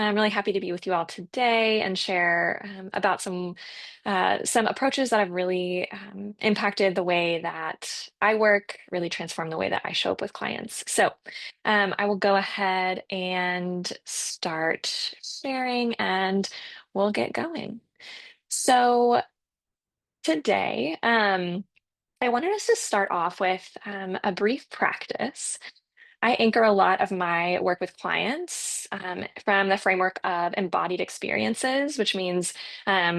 I'm really happy to be with you all today and share about some approaches that have really impacted the way that I work, really transformed the way that I show up with clients. So I will go ahead and start sharing, and we'll get going. So today, I wanted us to start off with a brief practice. I anchor a lot of my work with clients from the framework of embodied experiences, which means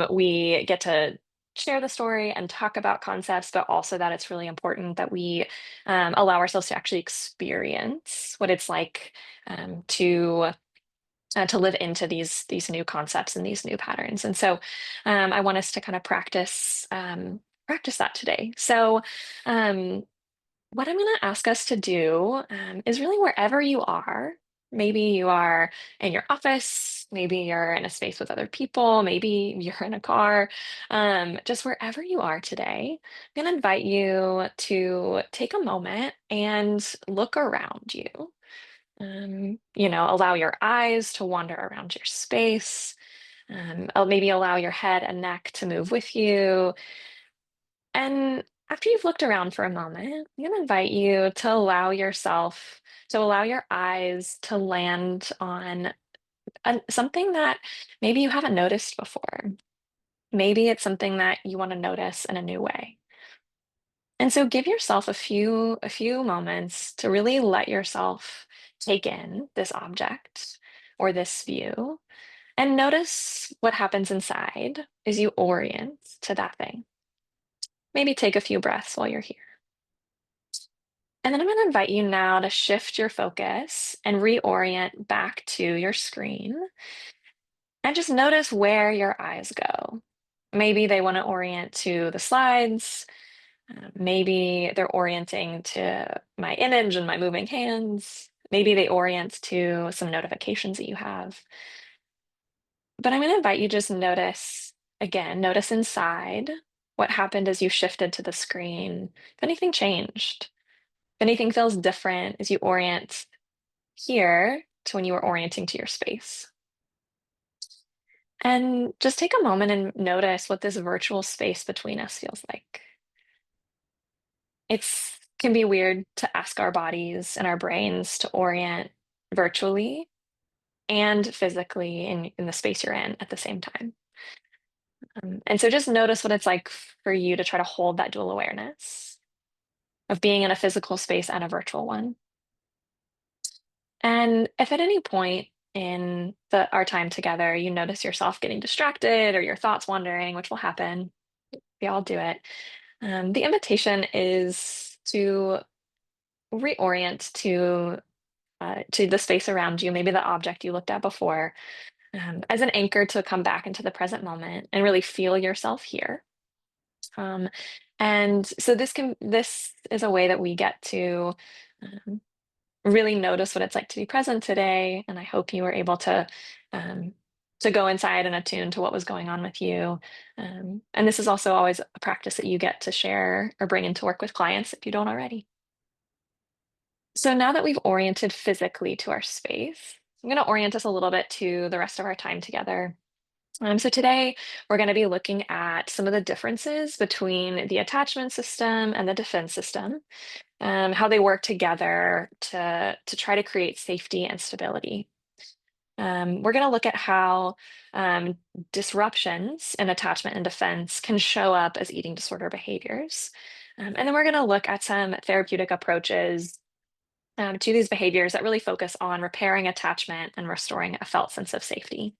we get to share the story and talk about concepts, but also that it's really important that we allow ourselves to actually experience what it's like to live into these new concepts and these new patterns. And so I want us to kind of practice that today. So what I'm going to ask us to do is really wherever you are. Maybe you are in your office, maybe you're in a space with other people, maybe you're in a car, just wherever you are today, I'm going to invite you to take a moment and look around you. Allow your eyes to wander around your space. Maybe allow your head and neck to move with you. And after you've looked around for a moment, I'm going to invite you to allow your eyes to land on something that maybe you haven't noticed before. Maybe it's something that you want to notice in a new way. And so give yourself a few moments to really let yourself take in this object or this view and notice what happens inside as you orient to that thing. Maybe take a few breaths while you're here. And then I'm going to invite you now to shift your focus and reorient back to your screen and just notice where your eyes go. Maybe they want to orient to the slides. Maybe they're orienting to my image and my moving hands. Maybe they orient to some notifications that you have. But I'm going to invite you just notice inside what happened as you shifted to the screen. If anything changed, if anything feels different as you orient here to when you were orienting to your space. And just take a moment and notice what this virtual space between us feels like. It's can be weird to ask our bodies and our brains to orient virtually and physically in the space you're in at the same time. And so just notice what it's like for you to try to hold that dual awareness of being in a physical space and a virtual one. And if at any point in our time together, you notice yourself getting distracted or your thoughts wandering, which will happen, we all do it. The invitation is to reorient to the space around you, maybe the object you looked at before, as an anchor to come back into the present moment and really feel yourself here. Um, and so this is a way that we get to um, really notice what it's like to be present today. And I hope you were able to go inside and attune to what was going on with you. And this is also always a practice that you get to share or bring into work with clients if you don't already. So now that we've oriented physically to our space, I'm going to orient us a little bit to the rest of our time together. So today we're going to be looking at some of the differences between the attachment system and the defense system, how they work together to try to create safety and stability. We're going to look at how disruptions in attachment and defense can show up as eating disorder behaviors. And then we're going to look at some therapeutic approaches to these behaviors that really focus on repairing attachment and restoring a felt sense of safety.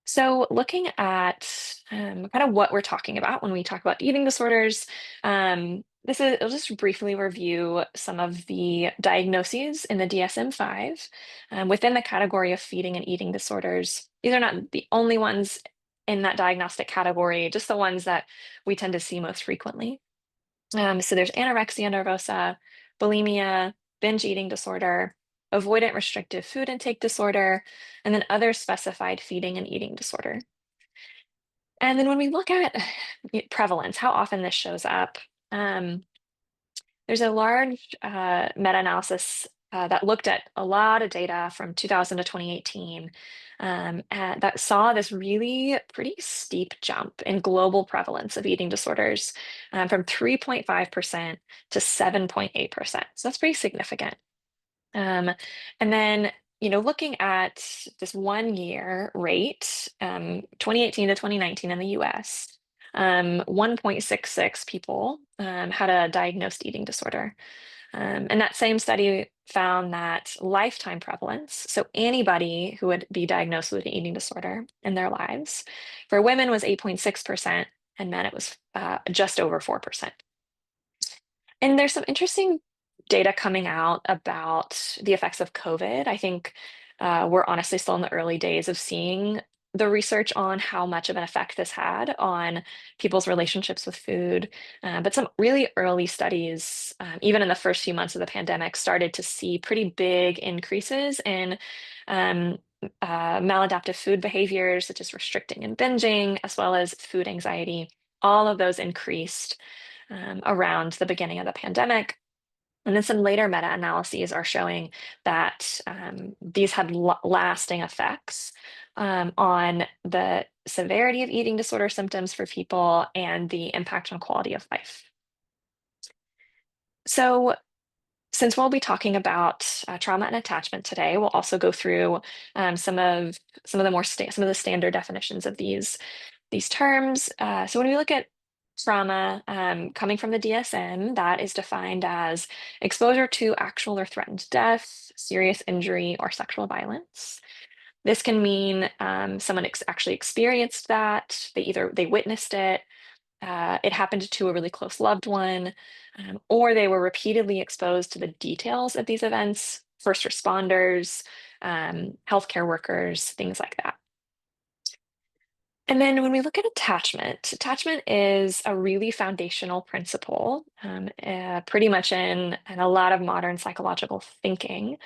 So looking at kind of what we're talking about when we talk about eating disorders, I'll just briefly review some of the diagnoses in the DSM-5 within the category of feeding and eating disorders. These are not the only ones in that diagnostic category, just the ones that we tend to see most frequently. So there's anorexia nervosa, bulimia, binge eating disorder, avoidant restrictive food intake disorder, and then other specified feeding and eating disorder. And then when we look at prevalence, how often this shows up, there's a large meta-analysis that looked at a lot of data from 2000 to 2018 and that saw this really pretty steep jump in global prevalence of eating disorders from 3.5% to 7.8%. So that's pretty significant. Um, and then, looking at this 1 year rate, 2018 to 2019 in the US, 1.66 people had a diagnosed eating disorder. And that same study found that lifetime prevalence, so anybody who would be diagnosed with an eating disorder in their lives, for women was 8.6%, and men it was just over 4%. And there's some interesting data coming out about the effects of COVID. I think we're honestly still in the early days of seeing the research on how much of an effect this had on people's relationships with food. But some really early studies, even in the first few months of the pandemic, started to see pretty big increases in um, maladaptive food behaviors, such as restricting and binging, as well as food anxiety. All of those increased around the beginning of the pandemic. And then some later meta-analyses are showing that these had lasting effects on the severity of eating disorder symptoms for people and the impact on quality of life. So, since we'll be talking about trauma and attachment today, we'll also go through some of the some of the standard definitions of these terms. So when we look at trauma coming from the DSM, that is defined as exposure to actual or threatened death, serious injury, or sexual violence. This can mean someone actually experienced that, they witnessed it, it happened to a really close loved one, or they were repeatedly exposed to the details of these events, first responders, healthcare workers, things like that. And then when we look at attachment is a really foundational principle, pretty much in a lot of modern psychological thinking.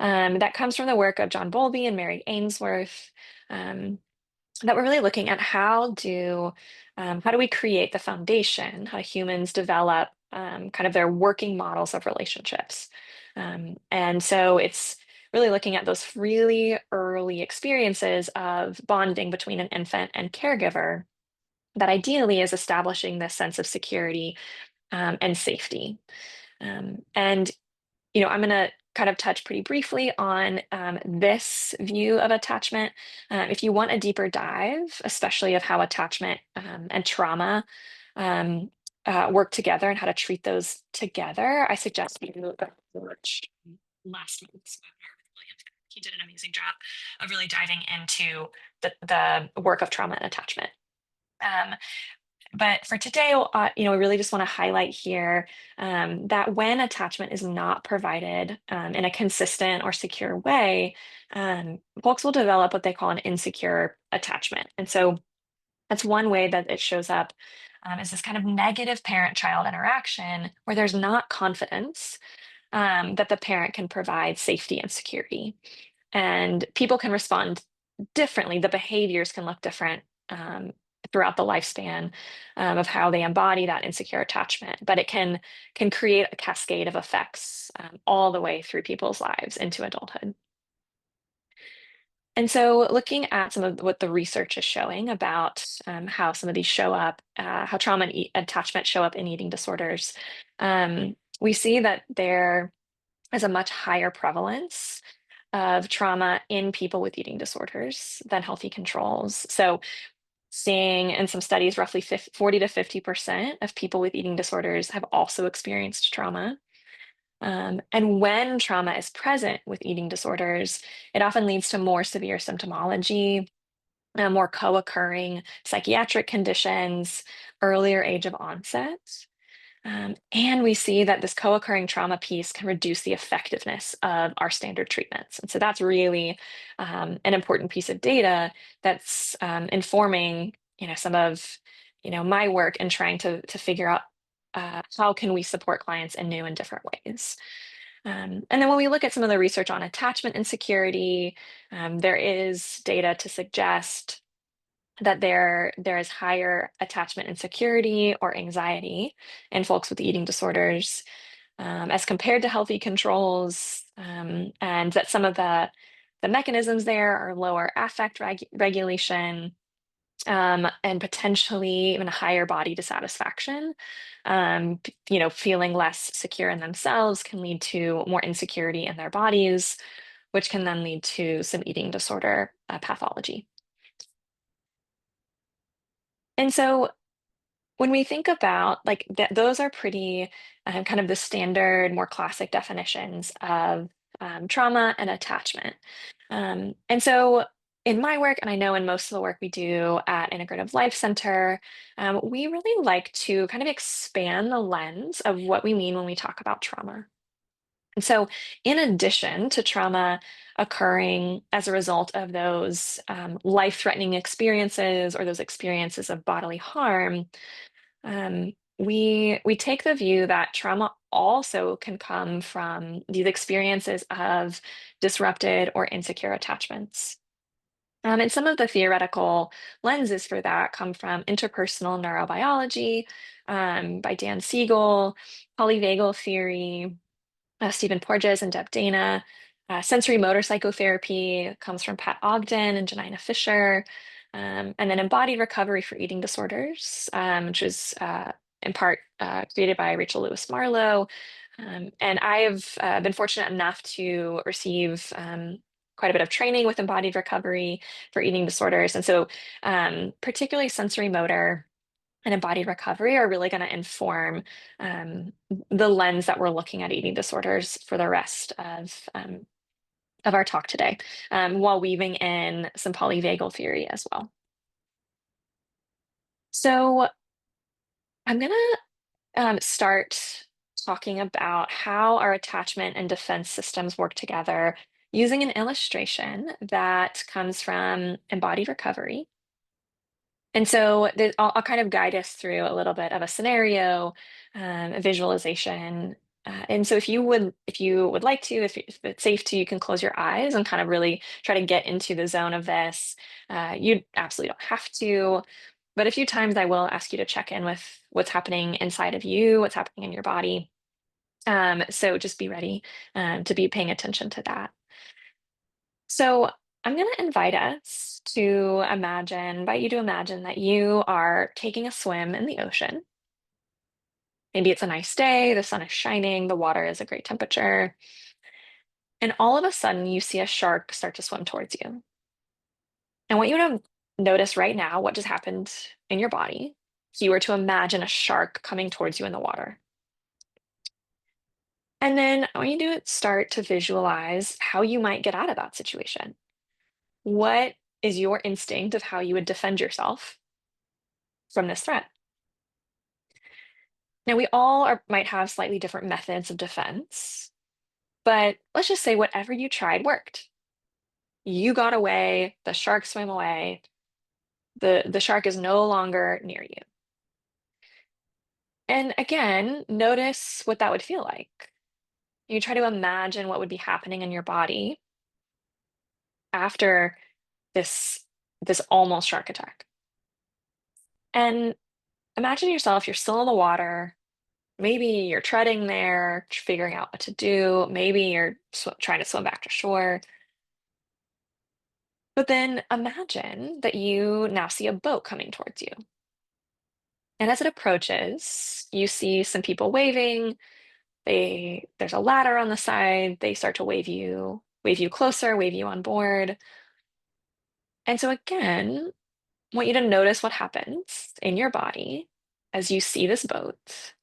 That comes from the work of John Bowlby and Mary Ainsworth, that we're really looking at how do we create the foundation, how humans develop kind of their working models of relationships. And so it's really looking at those really early experiences of bonding between an infant and caregiver that ideally is establishing this sense of security and safety. And I'm going to kind of touch pretty briefly on this view of attachment. If you want a deeper dive, especially of how attachment and trauma um, work together and how to treat those together, I suggest you watch last month's webinar with William. He did an amazing job of really diving into the work of trauma and attachment. Um, but for today, we really just want to highlight here that when attachment is not provided in a consistent or secure way, folks will develop what they call an insecure attachment. And so that's one way that it shows up is this kind of negative parent-child interaction where there's not confidence that the parent can provide safety and security. And people can respond differently. The behaviors can look different throughout the lifespan of how they embody that insecure attachment, but it can create a cascade of effects all the way through people's lives into adulthood. And so looking at some of what the research is showing about how some of these show up, how trauma and attachment show up in eating disorders, we see that there is a much higher prevalence of trauma in people with eating disorders than healthy controls. So seeing in some studies, roughly 40 to 50% of people with eating disorders have also experienced trauma. And when trauma is present with eating disorders, it often leads to more severe symptomology, more co-occurring psychiatric conditions, earlier age of onset. And we see that this co-occurring trauma piece can reduce the effectiveness of our standard treatments. And so that's really an important piece of data that's informing, some of, my work in trying to figure out how can we support clients in new and different ways. And then when we look at some of the research on attachment insecurity, there is data to suggest that there is higher attachment insecurity or anxiety in folks with eating disorders as compared to healthy controls. and that some of the mechanisms there are lower affect regulation, and potentially even a higher body dissatisfaction. Feeling less secure in themselves can lead to more insecurity in their bodies, which can then lead to some eating disorder pathology. And so when we think about like those are pretty kind of the standard, more classic definitions of trauma and attachment. And so in my work, and I know in most of the work we do at Integrative Life Center, we really like to kind of expand the lens of what we mean when we talk about trauma. And so, in addition to trauma occurring as a result of those life-threatening experiences or those experiences of bodily harm, we take the view that trauma also can come from these experiences of disrupted or insecure attachments. And some of the theoretical lenses for that come from interpersonal neurobiology by Dan Siegel, polyvagal theory, Stephen Porges and Deb Dana. Sensory motor psychotherapy comes from Pat Ogden and Janina Fisher. And then embodied recovery for eating disorders, which was in part created by Rachel Lewis Marlowe. And I have been fortunate enough to receive quite a bit of training with embodied recovery for eating disorders. And so, particularly sensory motor and embodied recovery are really going to inform the lens that we're looking at eating disorders for the rest of our talk today, while weaving in some polyvagal theory as well. So I'm going to start talking about how our attachment and defense systems work together using an illustration that comes from embodied recovery. And so I'll kind of guide us through a little bit of a scenario, a visualization. And so if you would like to, if it's safe to, you can close your eyes and kind of really try to get into the zone of this. You absolutely don't have to, but a few times I will ask you to check in with what's happening inside of you, what's happening in your body. So just be ready to be paying attention to that. So I'm going to invite you to imagine that you are taking a swim in the ocean. Maybe it's a nice day, the sun is shining, the water is a great temperature, and all of a sudden you see a shark start to swim towards you. And I want you to notice right now what just happened in your body if you were to imagine a shark coming towards you in the water. And then I want you to start to visualize how you might get out of that situation. What is your instinct of how you would defend yourself from this threat? Now, we all might have slightly different methods of defense, but let's just say whatever you tried worked. You got away, the shark swam away, the shark is no longer near you. And again, notice what that would feel like. You try to imagine what would be happening in your body after this almost shark attack. And imagine yourself, you're still in the water. Maybe you're treading there, figuring out what to do. Maybe you're trying to swim back to shore. But then imagine that you now see a boat coming towards you. And as it approaches, you see some people waving. There's a ladder on the side. They start to wave you closer, wave you on board. And so again, I want you to notice what happens in your body as you see this boat.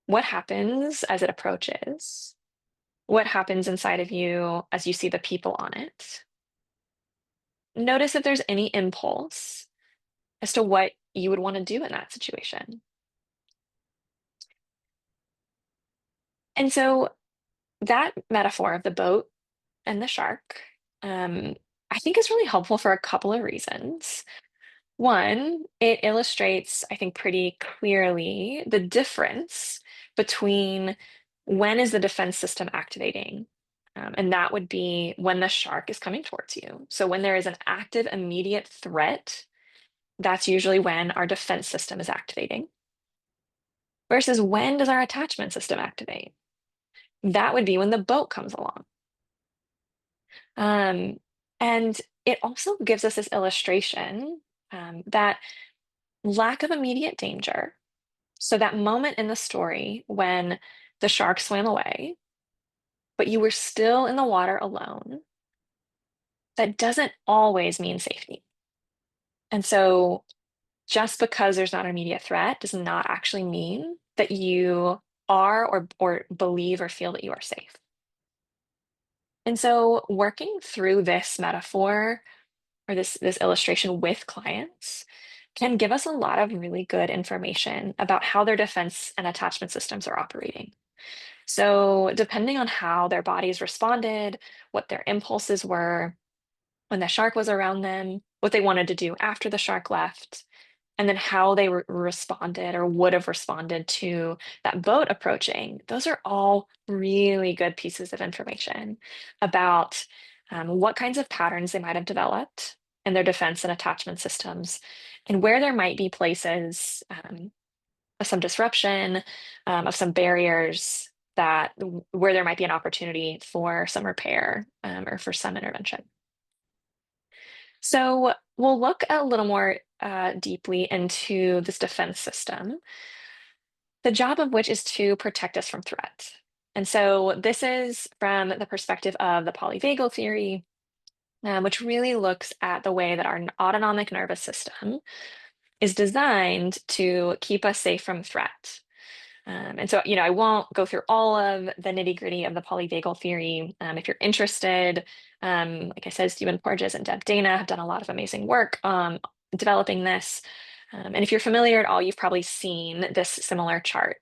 What happens as it approaches? What happens inside of you as you see the people on it? Notice if there's any impulse as to what you would want to do in that situation. And so that metaphor of the boat and the shark, I think is really helpful for a couple of reasons. One, it illustrates, I think, pretty clearly the difference between when is the defense system activating. And that would be when the shark is coming towards you. So when there is an active, immediate threat, that's usually when our defense system is activating. Versus when does our attachment system activate? That would be when the boat comes along. Um, and it also gives us this illustration that lack of immediate danger. So that moment in the story when the shark swam away, but you were still in the water alone, that doesn't always mean safety. And so just because there's not an immediate threat does not actually mean that you are or believe or feel that you are safe. And so working through this metaphor or this illustration with clients can give us a lot of really good information about how their defense and attachment systems are operating. So, depending on how their bodies responded, what their impulses were when the shark was around them, what they wanted to do after the shark left, and then how they responded or would have responded to that boat approaching, those are all really good pieces of information about what kinds of patterns they might have developed in their defense and attachment systems, and where there might be places of some disruption, of some barriers that where there might be an opportunity for some repair or for some intervention. So we'll look a little more deeply into this defense system, the job of which is to protect us from threat. And so this is from the perspective of the polyvagal theory, which really looks at the way that our autonomic nervous system is designed to keep us safe from threat. And so, I won't go through all of the nitty-gritty of the polyvagal theory. If you're interested, like I said, Stephen Porges and Deb Dana have done a lot of amazing work developing this. And if you're familiar at all, you've probably seen this similar chart.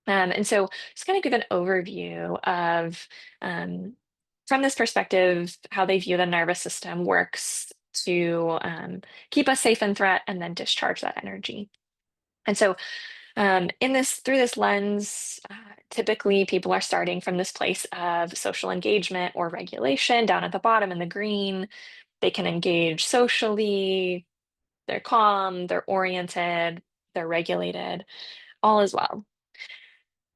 And so just kind of give an overview of, um, from this perspective, how they view the nervous system works to keep us safe in threat and then discharge that energy. And so in this through this lens, typically people are starting from this place of social engagement or regulation down at the bottom in the green. They can engage socially, they're calm, they're oriented, they're regulated, all as well.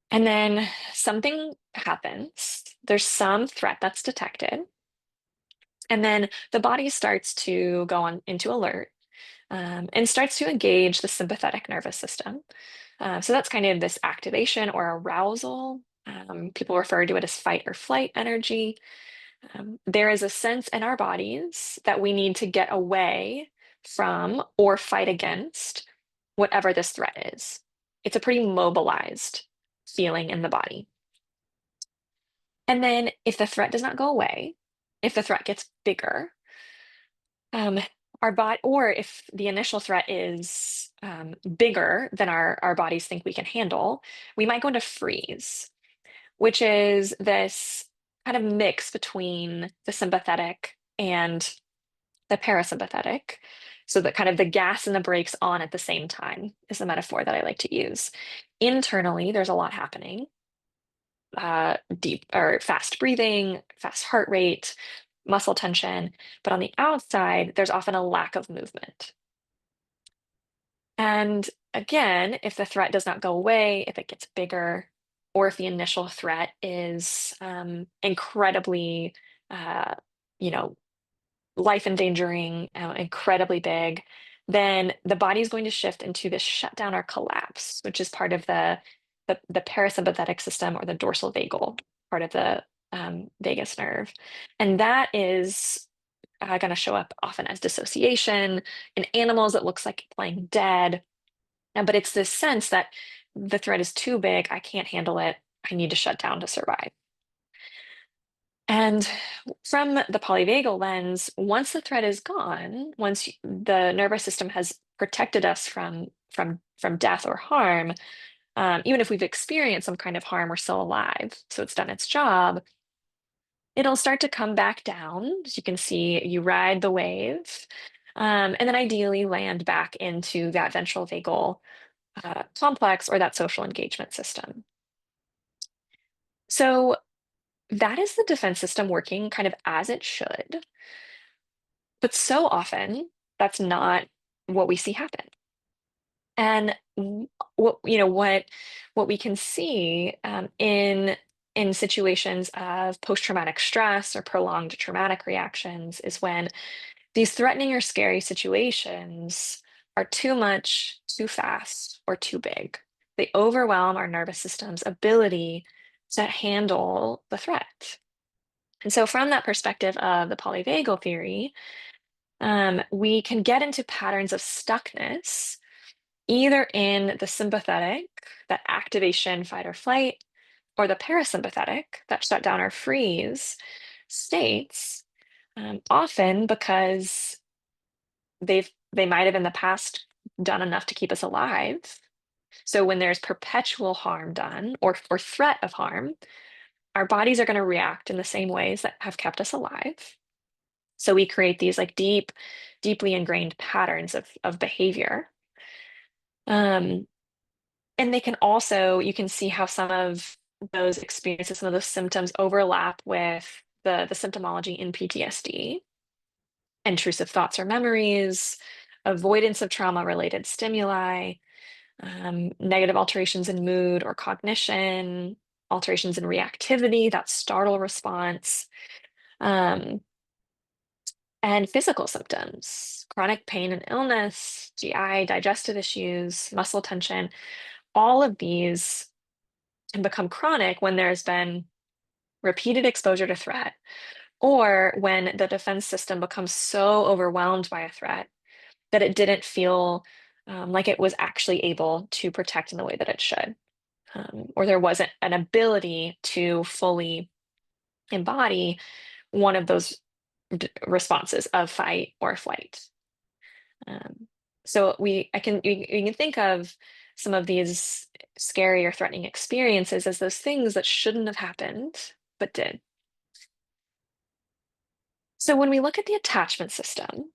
And then something happens. There's some threat that's detected, and then the body starts to go on into alert and starts to engage the sympathetic nervous system. So that's kind of this activation or arousal. People refer to it as fight or flight energy. There is a sense in our bodies that we need to get away from or fight against whatever this threat is. It's a pretty mobilized feeling in the body. And then if the threat does not go away, if the threat gets bigger, um, our body, or if the initial threat is bigger than our bodies think we can handle, we might go into freeze, which is this kind of mix between the sympathetic and the parasympathetic. So that kind of the gas and the brakes on at the same time is the metaphor that I like to use. Internally, there's a lot happening. Deep or fast breathing, fast heart rate, muscle tension. But on the outside, there's often a lack of movement. And again, if the threat does not go away, if it gets bigger, or if the initial threat is incredibly, uh, you know, life endangering, incredibly big, then the body is going to shift into this shutdown or collapse, which is part of the parasympathetic system or the dorsal vagal part of the vagus nerve. And that is going to show up often as dissociation. In animals, it looks like playing dead. But it's this sense that the threat is too big, I can't handle it, I need to shut down to survive. And from the polyvagal lens, once the threat is gone, once the nervous system has protected us from death or harm, even if we've experienced some kind of harm, we're still alive, so it's done its job. It'll start to come back down. As you can see, you ride the wave, and then ideally land back into that ventral vagal complex or that social engagement system. So that is the defense system working kind of as it should. But so often, that's not what we see happen. And what we can see in in situations of post-traumatic stress or prolonged traumatic reactions is when these threatening or scary situations are too much, too fast, or too big. They overwhelm our nervous system's ability to handle the threat. And so, from that perspective of the polyvagal theory, we can get into patterns of stuckness either in the sympathetic, that activation, fight or flight, or the parasympathetic, that shut down or freeze states, often because they might have in the past done enough to keep us alive. So when there's perpetual harm done or threat of harm, our bodies are going to react in the same ways that have kept us alive. So we create these like deeply ingrained patterns of behavior. Um, and they can also, you can see how some of those experiences, some of those symptoms overlap with the symptomology in PTSD, intrusive thoughts or memories, avoidance of trauma-related stimuli, negative alterations in mood or cognition, alterations in reactivity, that startle response, um, and physical symptoms, chronic pain and illness, GI, digestive issues, muscle tension. All of these can become chronic when there's been repeated exposure to threat, or when the defense system becomes so overwhelmed by a threat that it didn't feel like it was actually able to protect in the way that it should, or there wasn't an ability to fully embody one of those responses of fight or flight. Um, so we can think of some of these scary or threatening experiences as those things that shouldn't have happened, but did. So when we look at the attachment system,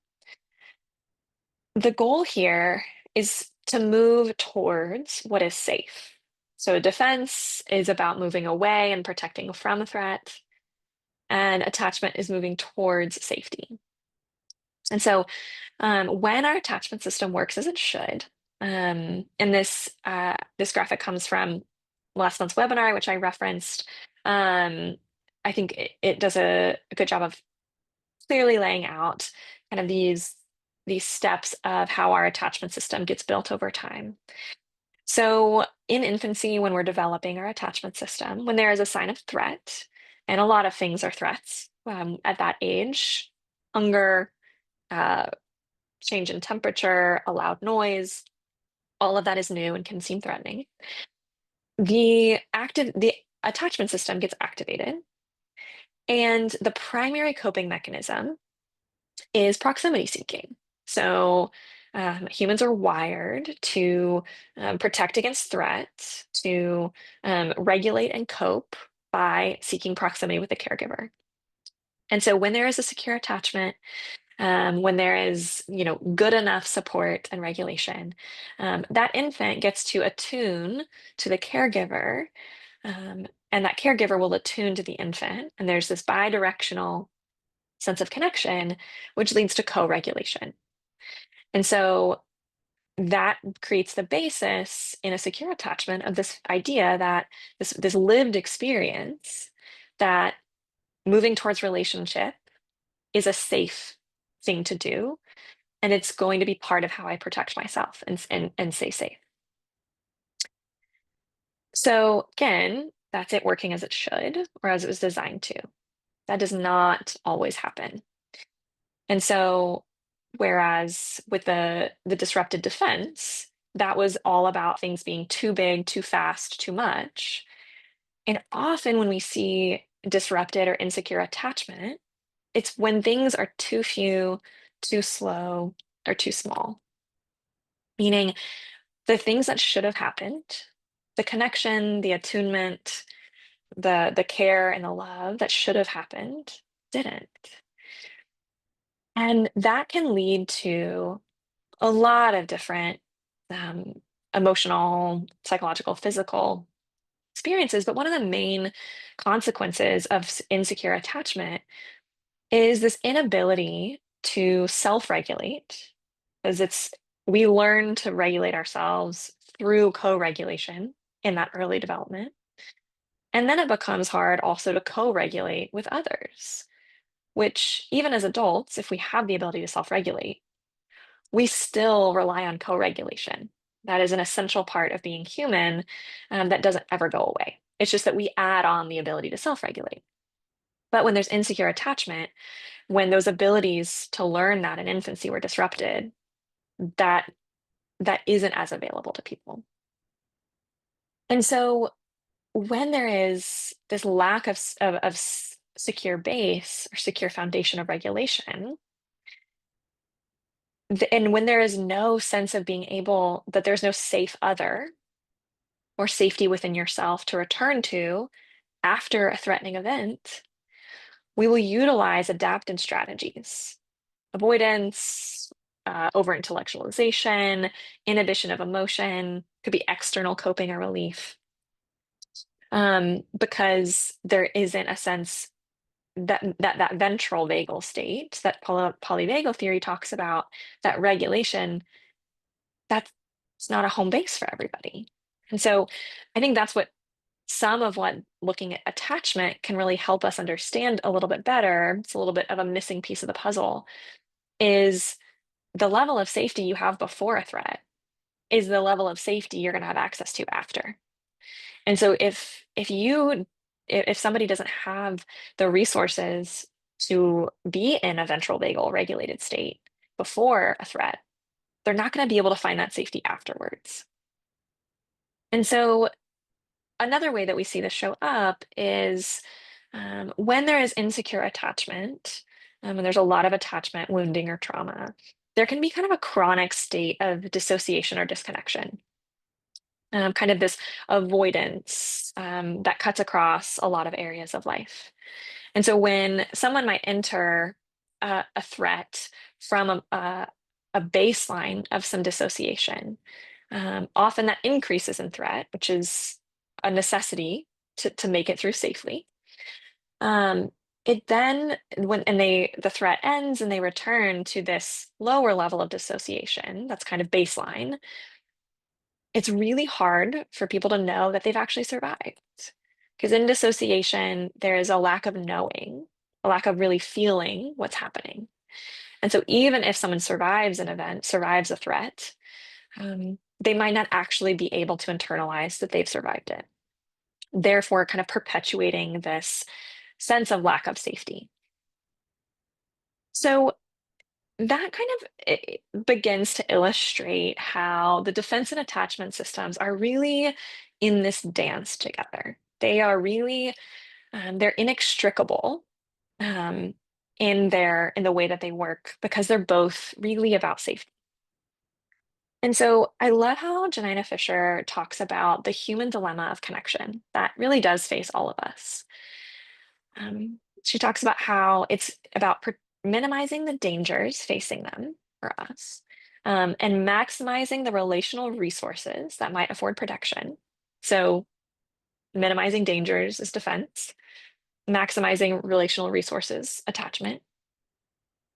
the goal here is to move towards what is safe. So defense is about moving away and protecting from a threat, and attachment is moving towards safety. And so when our attachment system works as it should, and this graphic comes from last month's webinar, which I referenced. I think it does a good job of clearly laying out kind of these steps of how our attachment system gets built over time. So in infancy, when we're developing our attachment system, when there is a sign of threat, and a lot of things are threats at that age, hunger, uh, change in temperature, a loud noise, all of that is new and can seem threatening. The attachment system gets activated, and the primary coping mechanism is proximity seeking. So humans are wired to protect against threat, to regulate and cope by seeking proximity with the caregiver. And so when there is a secure attachment, when there is, good enough support and regulation, that infant gets to attune to the caregiver, and that caregiver will attune to the infant. And there's this bi-directional sense of connection, which leads to co-regulation. And so that creates the basis in a secure attachment of this idea that this lived experience that moving towards relationship is a safe thing to do, and it's going to be part of how I protect myself and stay safe. So again, that's it working as it should, or as it was designed to. That does not always happen. And so, whereas with the disrupted defense, that was all about things being too big, too fast, too much. And often when we see disrupted or insecure attachment, it's when things are too few, too slow, or too small. Meaning the things that should have happened, the connection, the attunement, the care and the love that should have happened didn't. And that can lead to a lot of different emotional, psychological, physical experiences. But one of the main consequences of insecure attachment is this inability to self-regulate, because we learn to regulate ourselves through co-regulation in that early development. And then it becomes hard also to co-regulate with others, which even as adults, if we have the ability to self-regulate, we still rely on co-regulation. That is an essential part of being human, that doesn't ever go away. It's just that we add on the ability to self-regulate. But when there's insecure attachment, when those abilities to learn that in infancy were disrupted, that that isn't as available to people. And so when there is this lack of secure base or secure foundation of regulation, and when there is no sense of being able, that there's no safe other or safety within yourself to return to after a threatening event, we will utilize adaptive strategies, avoidance, over intellectualization, inhibition of emotion, could be external coping or relief, because there isn't a sense that ventral vagal state that polyvagal theory talks about, that regulation, that's it's not a home base for everybody. And so I think that's what some of what looking at attachment can really help us understand a little bit better. It's a little bit of a missing piece of the puzzle, is the level of safety you have before a threat is the level of safety you're going to have access to after. And so if somebody doesn't have the resources to be in a ventral vagal regulated state before a threat, they're not going to be able to find that safety afterwards. And so another way that we see this show up is, when there is insecure attachment, and there's a lot of attachment, wounding, or trauma, there can be kind of a chronic state of dissociation or disconnection, kind of this avoidance, that cuts across a lot of areas of life. And so when someone might enter a threat from a baseline of some dissociation, often that increases in threat, which is a necessity to make it through safely. Um, it then, when and the threat ends and they return to this lower level of dissociation, that's kind of baseline, it's really hard for people to know that they've actually survived. Because in dissociation, there is a lack of knowing, a lack of really feeling what's happening. And so even if someone survives an event, survives a threat, they might not actually be able to internalize that they've survived it, therefore kind of perpetuating this sense of lack of safety. So that kind of begins to illustrate how the defense and attachment systems are really in this dance together. They are really, they're inextricable, um, in the way that they work, because they're both really about safety. And so I love how Janina Fisher talks about the human dilemma of connection that really does face all of us. She talks about how it's about minimizing the dangers facing them for us, and maximizing the relational resources that might afford protection. So, minimizing dangers is defense, maximizing relational resources, attachment,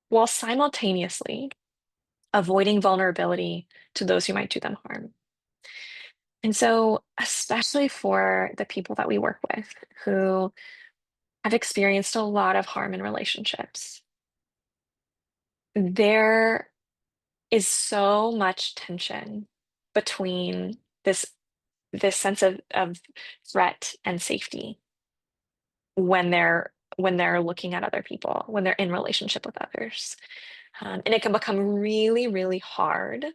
while simultaneously avoiding vulnerability to those who might do them harm. And so, especially for the people that we work with who have experienced a lot of harm in relationships, there is so much tension between this sense of threat and safety when they're looking at other people, when they're in relationship with others. And it can become really, really hard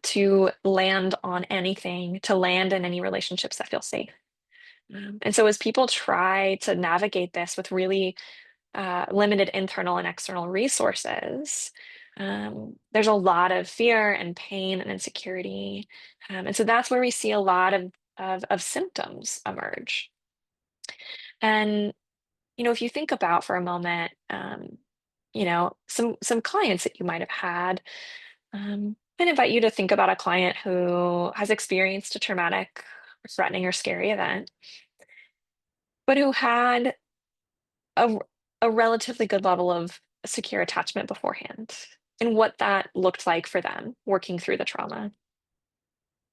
to land on anything, to land in any relationships that feel safe. And so as people try to navigate this with really limited internal and external resources, there's a lot of fear and pain and insecurity. And so that's where we see a lot of symptoms emerge. And, if you think about for a moment, some clients that you might have had, I'd invite you to think about a client who has experienced a traumatic, threatening, or scary event, but who had a, a relatively good level of secure attachment beforehand, and what that looked like for them working through the trauma.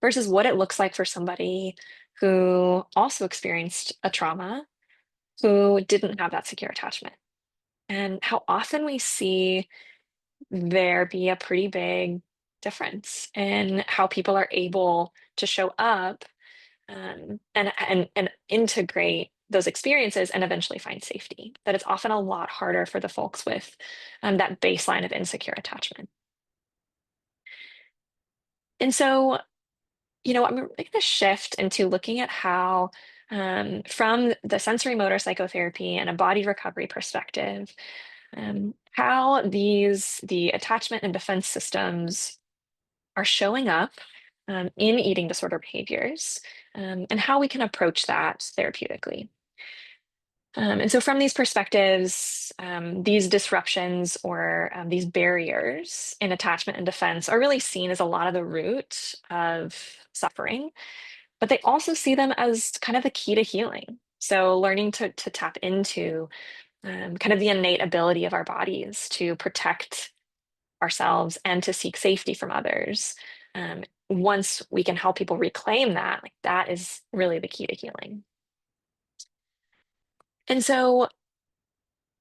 versus what it looks like for somebody who also experienced a trauma, who didn't have that secure attachment. And how often we see there be a pretty big difference in how people are able to show up, and integrate those experiences and eventually find safety. That it's often a lot harder for the folks with that baseline of insecure attachment. And so, I'm going to shift into looking at how, from the sensory motor psychotherapy and a body recovery perspective, how the attachment and defense systems are showing up in eating disorder behaviors, and how we can approach that therapeutically. And so, from these perspectives, these disruptions or these barriers in attachment and defense are really seen as a lot of the root of suffering, but they also see them as kind of the key to healing. So, learning to tap into kind of the innate ability of our bodies to protect ourselves and to seek safety from others. Once we can help people reclaim that, like that is really the key to healing. And so,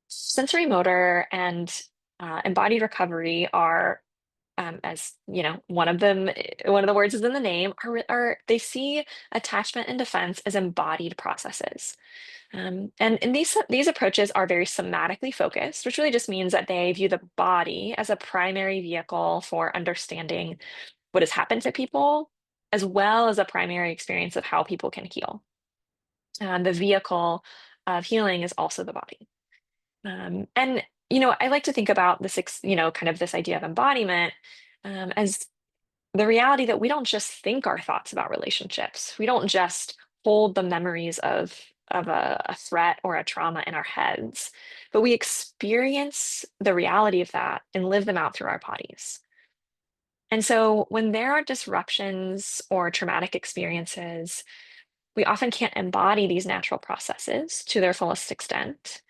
sensory motor and embodied recovery are, as one of the words is in the name, are they see attachment and defense as embodied processes. And these approaches are very somatically focused, which really just means that they view the body as a primary vehicle for understanding what has happened to people, as well as a primary experience of how people can heal. The vehicle of healing is also the body. And I like to think about kind of this idea of embodiment as the reality that we don't just think our thoughts about relationships. We don't just hold the memories of a threat or a trauma in our heads, but we experience the reality of that and live them out through our bodies. And so when there are disruptions or traumatic experiences, we often can't embody these natural processes to their fullest extent.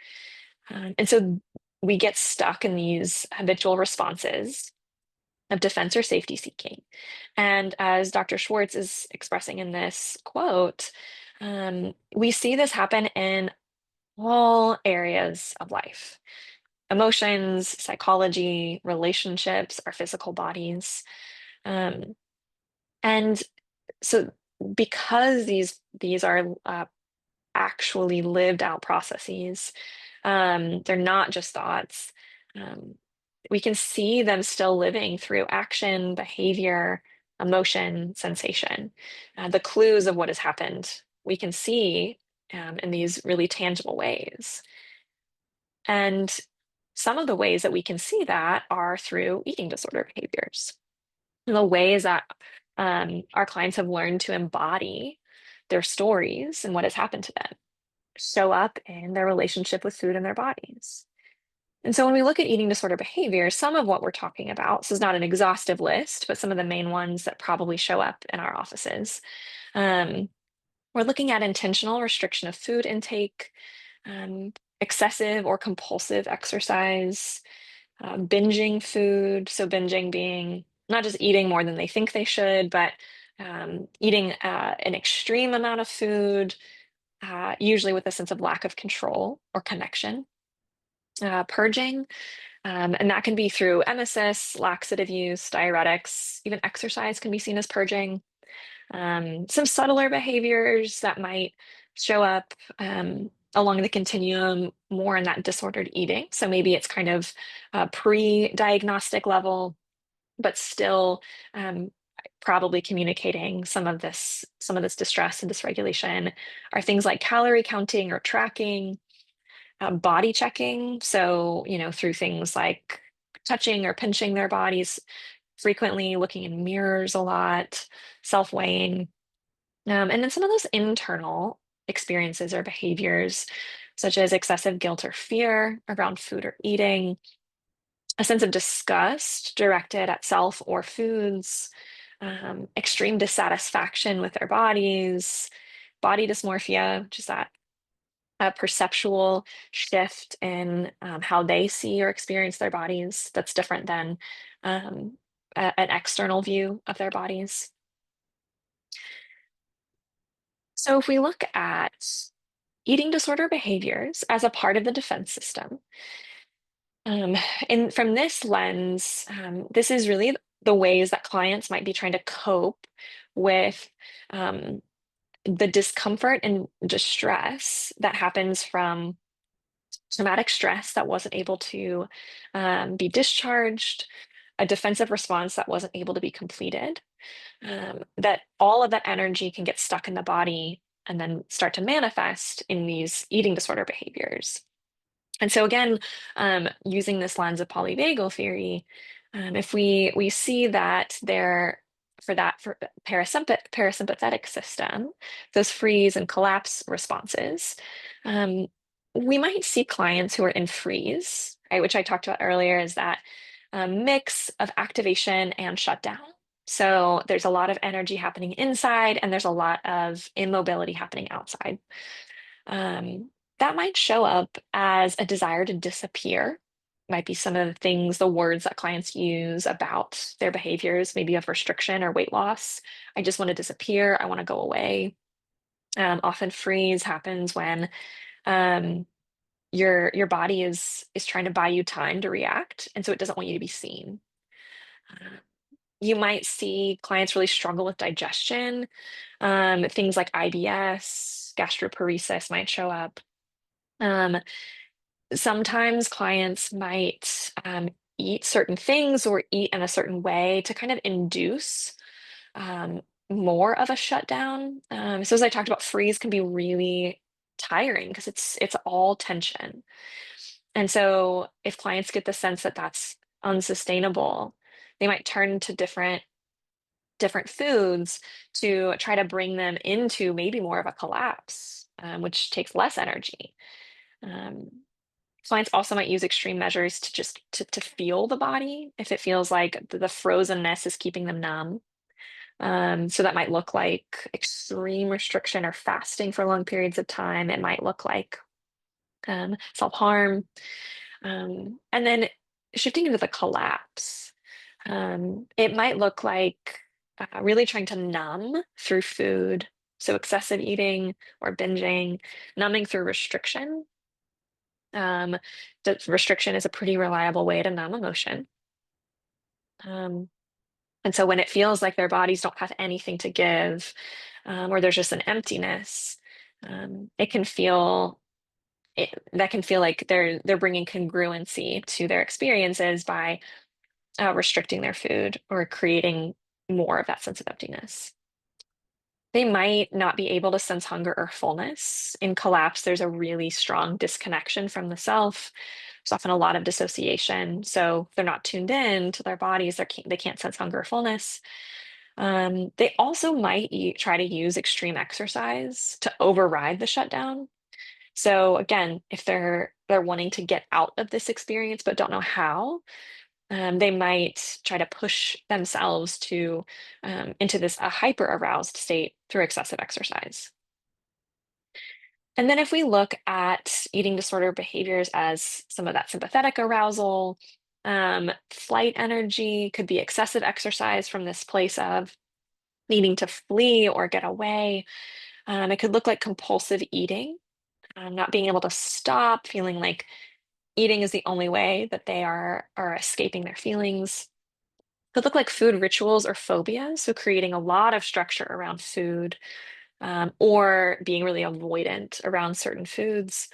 And so we get stuck in these habitual responses of defense or safety seeking. And as Dr. Schwartz is expressing in this quote, we see this happen in all areas of life: emotions, psychology, relationships, our physical bodies. Um, and so, because these are actually lived out processes, they're not just thoughts. Um, we can see them still living through action, behavior, emotion, sensation. The clues of what has happened, we can see in these really tangible ways. And some of the ways that we can see that are through eating disorder behaviors. The ways that our clients have learned to embody their stories and what has happened to them show up in their relationship with food and their bodies. And so when we look at eating disorder behavior, some of what we're talking about, this is not an exhaustive list, but some of the main ones that probably show up in our offices. Um, we're looking at intentional restriction of food intake, um, excessive or compulsive exercise, binging food. So binging being not just eating more than they think they should, but eating an extreme amount of food, usually with a sense of lack of control or connection. Purging, and that can be through emesis, laxative use, diuretics, even exercise can be seen as purging. Some subtler behaviors that might show up along the continuum more in that disordered eating. So maybe it's kind of pre-diagnostic level, but still probably communicating some of this distress and dysregulation are things like calorie counting or tracking, body checking. So, through things like touching or pinching their bodies frequently, looking in mirrors a lot, self-weighing. And then some of those internal experiences or behaviors, such as excessive guilt or fear around food or eating, a sense of disgust directed at self or foods, extreme dissatisfaction with their bodies, body dysmorphia, which is that a perceptual shift in how they see or experience their bodies that's different than um, an external view of their bodies. So if we look at eating disorder behaviors as a part of the defense system, um, and from this lens, this is really the ways that clients might be trying to cope with um, the discomfort and distress that happens from somatic stress that wasn't able to be discharged, a defensive response that wasn't able to be completed, that all of that energy can get stuck in the body and then start to manifest in these eating disorder behaviors. And so again, using this lens of polyvagal theory, if we see that there for parasympathetic system, those freeze and collapse responses, um, we might see clients who are in freeze, right, which I talked about earlier, is that mix of activation and shutdown. So there's a lot of energy happening inside, and there's a lot of immobility happening outside. Um, that might show up as a desire to disappear. Might be some of the things, the words that clients use about their behaviors, maybe of restriction or weight loss. I just want to disappear. I want to go away. Often freeze happens when um, your body is trying to buy you time to react, and so it doesn't want you to be seen. Uh, you might see clients really struggle with digestion. Things like IBS, gastroparesis might show up. Um, Sometimes clients might eat certain things or eat in a certain way to kind of induce um, more of a shutdown. So as I talked about, freeze can be really tiring because it's all tension. And so if clients get the sense that that's unsustainable, they might turn to different foods to try to bring them into maybe more of a collapse, which takes less energy. Um, Clients also might use extreme measures to just to feel the body if it feels like the frozenness is keeping them numb. So that might look like extreme restriction or fasting for long periods of time. It might look like self-harm. And then shifting into the collapse, it might look like really trying to numb through food. So excessive eating or binging, numbing through restriction. Um, the restriction is a pretty reliable way to numb emotion. Um, and so when it feels like their bodies don't have anything to give, or there's just an emptiness, it can feel that can feel like they're bringing congruency to their experiences by restricting their food or creating more of that sense of emptiness. They might not be able to sense hunger or fullness. In collapse, there's a really strong disconnection from the self. There's often a lot of dissociation. So they're not tuned in to their bodies. They can't sense hunger or fullness. They also might try to use extreme exercise to override the shutdown. So again, if they're wanting to get out of this experience but don't know how, they might try to push themselves to into this a hyper aroused state through excessive exercise. And then if we look at eating disorder behaviors as some of that sympathetic arousal, flight energy could be excessive exercise from this place of needing to flee or get away. It could look like compulsive eating, not being able to stop, feeling like eating is the only way that they are escaping their feelings. Could look like food rituals or phobias, so creating a lot of structure around food, or being really avoidant around certain foods,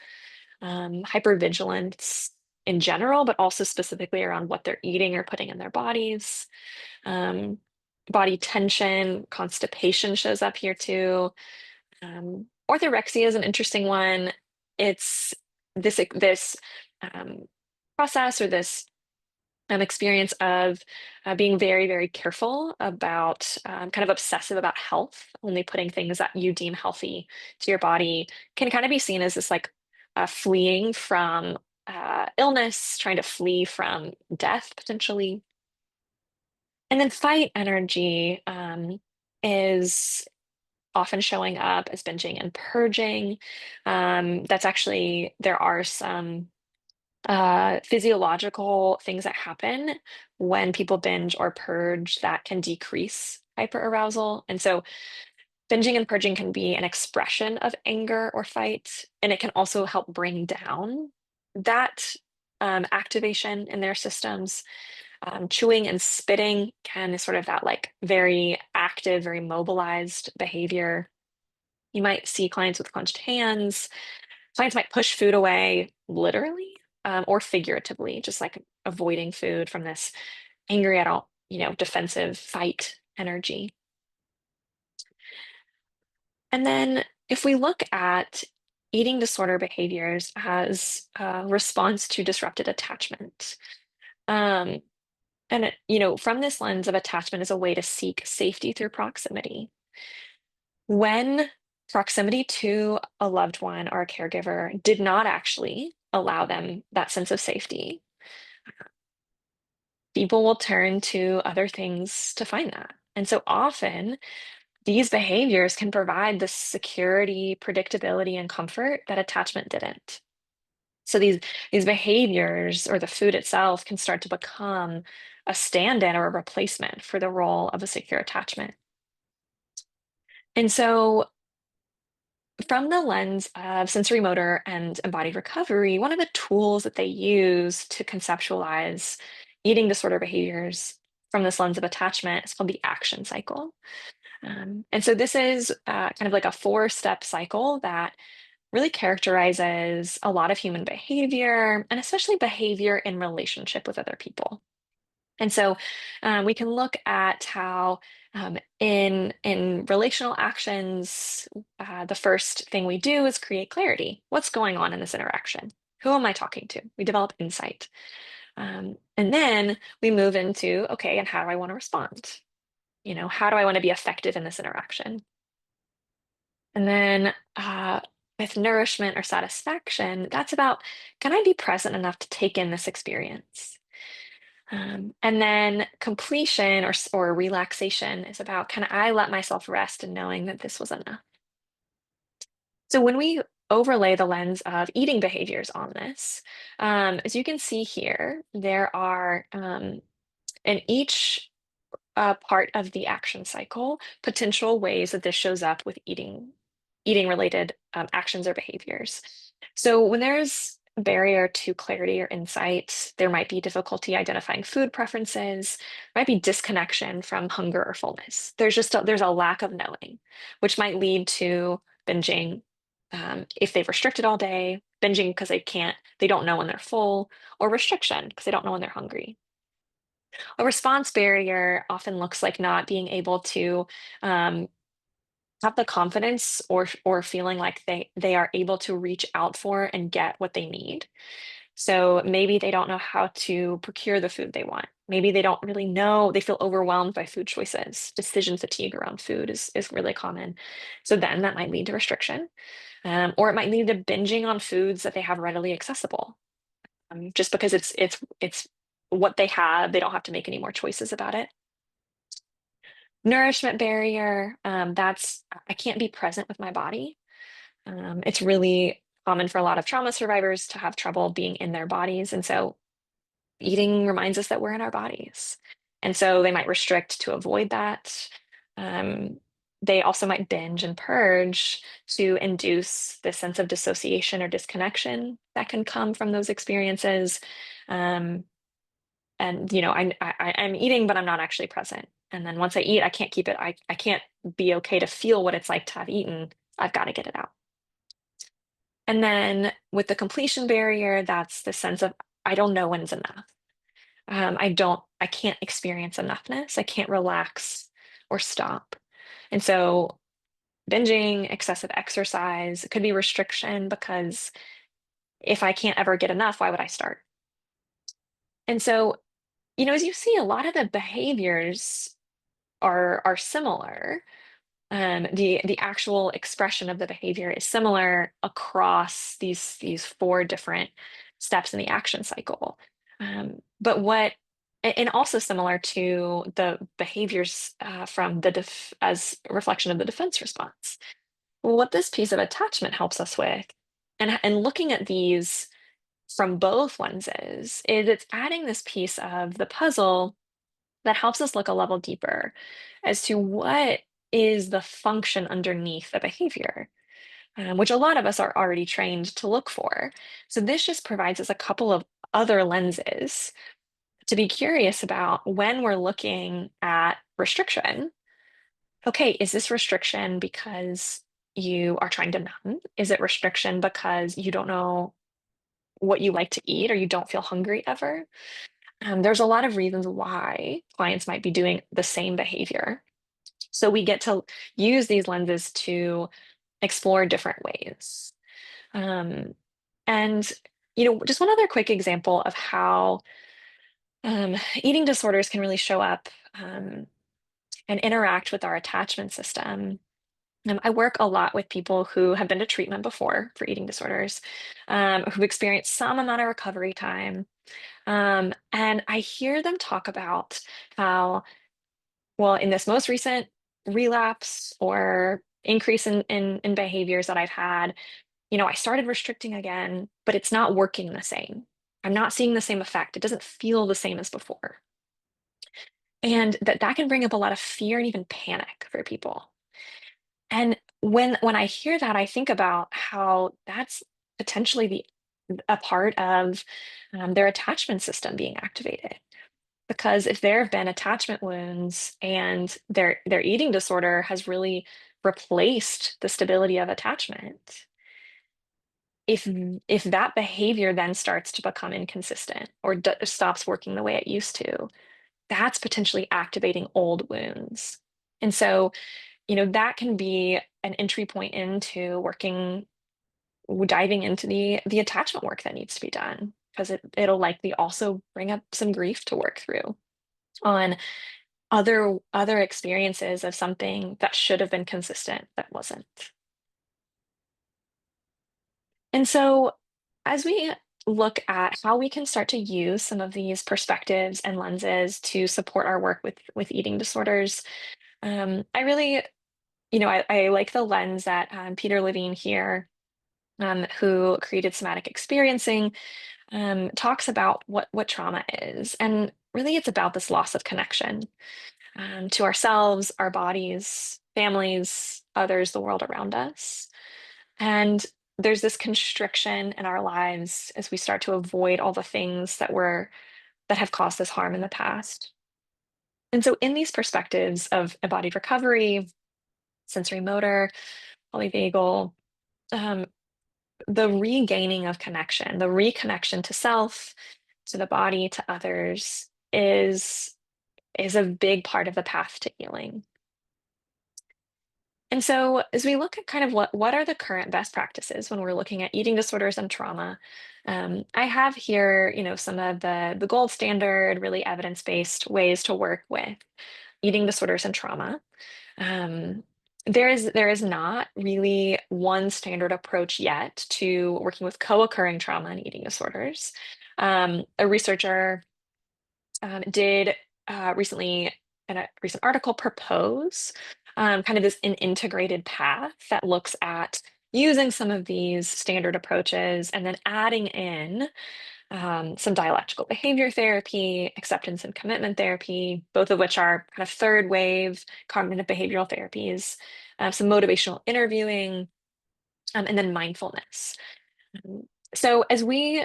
hypervigilance in general, but also specifically around what they're eating or putting in their bodies. Um, Body tension, constipation shows up here too. Orthorexia is an interesting one. It's this um, process or this experience of being very, very careful about, kind of obsessive about health, only putting things that you deem healthy to your body, can kind of be seen as this like fleeing from illness, trying to flee from death potentially. And then fight energy is often showing up as binging and purging. That's actually, there are some Physiological things that happen when people binge or purge that can decrease hyperarousal. And so binging and purging can be an expression of anger or fight, and it can also help bring down that activation in their systems. Chewing and spitting can is sort of that like very active, very mobilized behavior. You might see clients with clenched hands. Clients might push food away literally, or figuratively, just like avoiding food from this angry adult, defensive fight energy. And then if we look at eating disorder behaviors as a response to disrupted attachment, um, from this lens of attachment as a way to seek safety through proximity. When proximity to a loved one or a caregiver did not actually allow them that sense of safety, people will turn to other things to find that. And so often, these behaviors can provide the security, predictability, and comfort that attachment didn't. So these behaviors or the food itself can start to become a stand-in or a replacement for the role of a secure attachment. And so from the lens of sensory motor and embodied recovery, one of the tools that they use to conceptualize eating disorder behaviors from this lens of attachment is called the action cycle. And so this is kind of like a four-step cycle that really characterizes a lot of human behavior, and especially behavior in relationship with other people. And so we can look at how in relational actions, the first thing we do is create clarity. What's going on in this interaction? Who am I talking to? We develop insight. And then we move into, okay, and how do I want to respond? How do I want to be effective in this interaction? And then with nourishment or satisfaction, that's about, can I be present enough to take in this experience? And then completion or relaxation is about, can I let myself rest in knowing that this was enough? So when we overlay the lens of eating behaviors on this, as you can see here, there are in each part of the action cycle, potential ways that this shows up with eating related actions or behaviors. So when there's a barrier to clarity or insight, there might be difficulty identifying food preferences, might be disconnection from hunger or fullness. There's a lack of knowing, which might lead to binging if they've restricted all day, binging because they don't know when they're full, or restriction because they don't know when they're hungry. A response barrier often looks like not being able to um, have the confidence or feeling like they are able to reach out for and get what they need. So maybe they don't know how to procure the food they want. Maybe they don't really know, they feel overwhelmed by food choices. Decision fatigue around food is really common. So then that might lead to restriction, or it might lead to binging on foods that they have readily accessible. Just because it's what they have, they don't have to make any more choices about it. Nourishment barrier, that's I can't be present with my body. It's really common for a lot of trauma survivors to have trouble being in their bodies, and so eating reminds us that we're in our bodies. And so they might restrict to avoid that. Um, they also might binge and purge to induce this sense of dissociation or disconnection that can come from those experiences. Um, and I'm eating, but I'm not actually present. And then once I eat, I can't keep it. I can't be okay to feel what it's like to have eaten. I've got to get it out. And then with the completion barrier, that's the sense of I don't know when's enough. I can't experience enoughness. I can't relax or stop. And so binging, excessive exercise, it could be restriction because if I can't ever get enough, why would I start? And so, as you see, a lot of the behaviors are similar. The actual expression of the behavior is similar across these four different steps in the action cycle. But and also similar to the behaviors from as a reflection of the defense response. Well, what this piece of attachment helps us with, and looking at these from both lenses is it's adding this piece of the puzzle that helps us look a level deeper as to what is the function underneath the behavior, which a lot of us are already trained to look for. So this just provides us a couple of other lenses to be curious about when we're looking at restriction. Okay, is this restriction because you are trying to numb? Is it restriction because you don't know what you like to eat or you don't feel hungry ever? There's a lot of reasons why clients might be doing the same behavior. So we get to use these lenses to explore different ways. Um, and, just one other quick example of how eating disorders can really show up and interact with our attachment system. I work a lot with people who have been to treatment before for eating disorders, who've experienced some amount of recovery time. And I hear them talk about how, well, in this most recent relapse or increase in behaviors that I've had, I started restricting again, but it's not working the same. I'm not seeing the same effect. It doesn't feel the same as before. And that can bring up a lot of fear and even panic for people. And when I hear that, I think about how that's potentially a part of their attachment system being activated. Because if there have been attachment wounds and their eating disorder has really replaced the stability of attachment, if if that behavior then starts to become inconsistent or stops working the way it used to, that's potentially activating old wounds. And so, that can be an entry point into diving into the attachment work that needs to be done because it'll likely also bring up some grief to work through on other experiences of something that should have been consistent that wasn't. And so as we look at how we can start to use some of these perspectives and lenses to support our work with eating disorders, I really, I like the lens that Peter Levine here, who created somatic experiencing, talks about what trauma is. And really, it's about this loss of connection to ourselves, our bodies, families, others, the world around us. And there's this constriction in our lives as we start to avoid all the things that have caused us harm in the past. And so, in these perspectives of embodied recovery, sensory motor, polyvagal, um, the regaining of connection, the reconnection to self, to the body, to others is a big part of the path to healing. And so, as we look at kind of what are the current best practices when we're looking at eating disorders and trauma, I have here, some of the gold standard, really evidence-based ways to work with eating disorders and trauma. Um, there is not really one standard approach yet to working with co-occurring trauma and eating disorders. A researcher did recently, in a recent article, propose kind of this an integrated path that looks at using some of these standard approaches and then adding in some dialectical behavior therapy, acceptance and commitment therapy, both of which are kind of third wave cognitive behavioral therapies, some motivational interviewing, and then mindfulness. Um, So, as we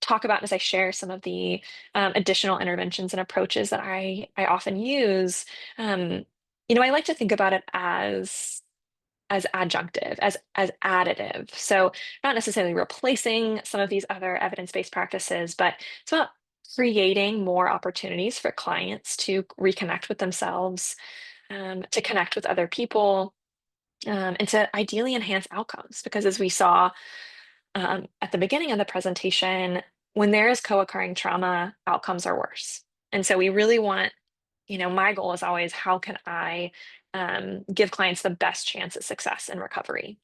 talk about as I share some of the additional interventions and approaches that I often use, um, I like to think about it as adjunctive, as additive. So not necessarily replacing some of these other evidence-based practices, but it's about creating more opportunities for clients to reconnect with themselves, to connect with other people, and to ideally enhance outcomes. Because as we saw at the beginning of the presentation, when there is co-occurring trauma, outcomes are worse. And so we really want, my goal is always how can I give clients the best chance at success and recovery?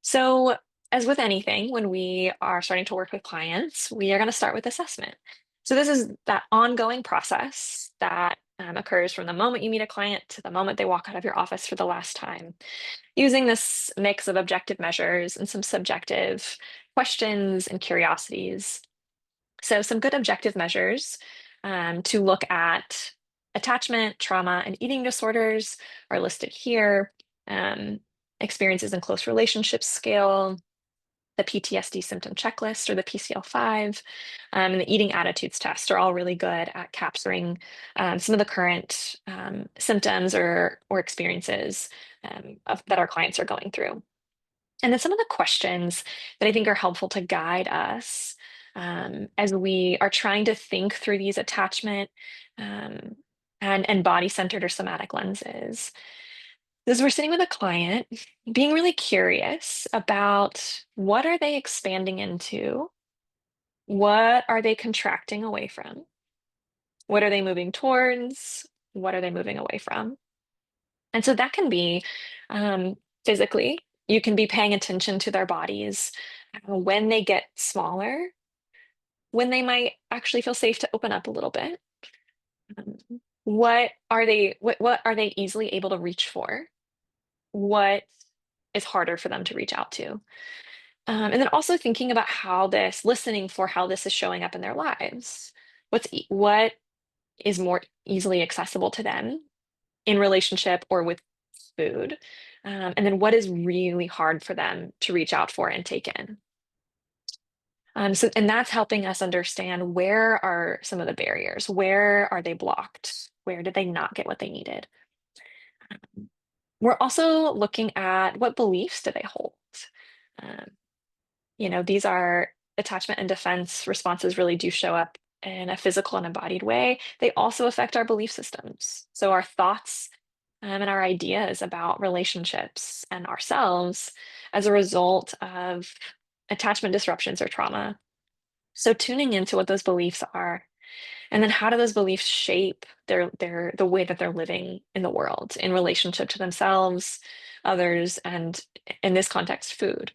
So, as with anything, when we are starting to work with clients, we are going to start with assessment. So, this is that ongoing process that occurs from the moment you meet a client to the moment they walk out of your office for the last time, using this mix of objective measures and some subjective questions and curiosities. So, some good objective measures to look at attachment, trauma, and eating disorders are listed here. Um, Experiences in close relationships scale, the PTSD symptom checklist or the PCL-5, and the eating attitudes test are all really good at capturing some of the current symptoms or experiences that our clients are going through. And then some of the questions that I think are helpful to guide us as we are trying to think through these attachment um, and body-centered or somatic lenses. As we're sitting with a client, being really curious about what are they expanding into? What are they contracting away from? What are they moving towards? What are they moving away from? And so that can be physically, you can be paying attention to their bodies when they get smaller, when they might actually feel safe to open up a little bit. Um, what are they easily able to reach for? What is harder for them to reach out to? And then also thinking about listening for how this is showing up in their lives. What is more easily accessible to them in relationship or with food? And then what is really hard for them to reach out for and take in? And that's helping us understand where are some of the barriers? Where are they blocked? Where did they not get what they needed? We're also looking at what beliefs do they hold? Um, these are attachment and defense responses really do show up in a physical and embodied way. They also affect our belief systems. So our thoughts and our ideas about relationships and ourselves as a result of attachment disruptions or trauma. So tuning into what those beliefs are, and then how do those beliefs shape the way that they're living in the world in relationship to themselves, others, and in this context, food.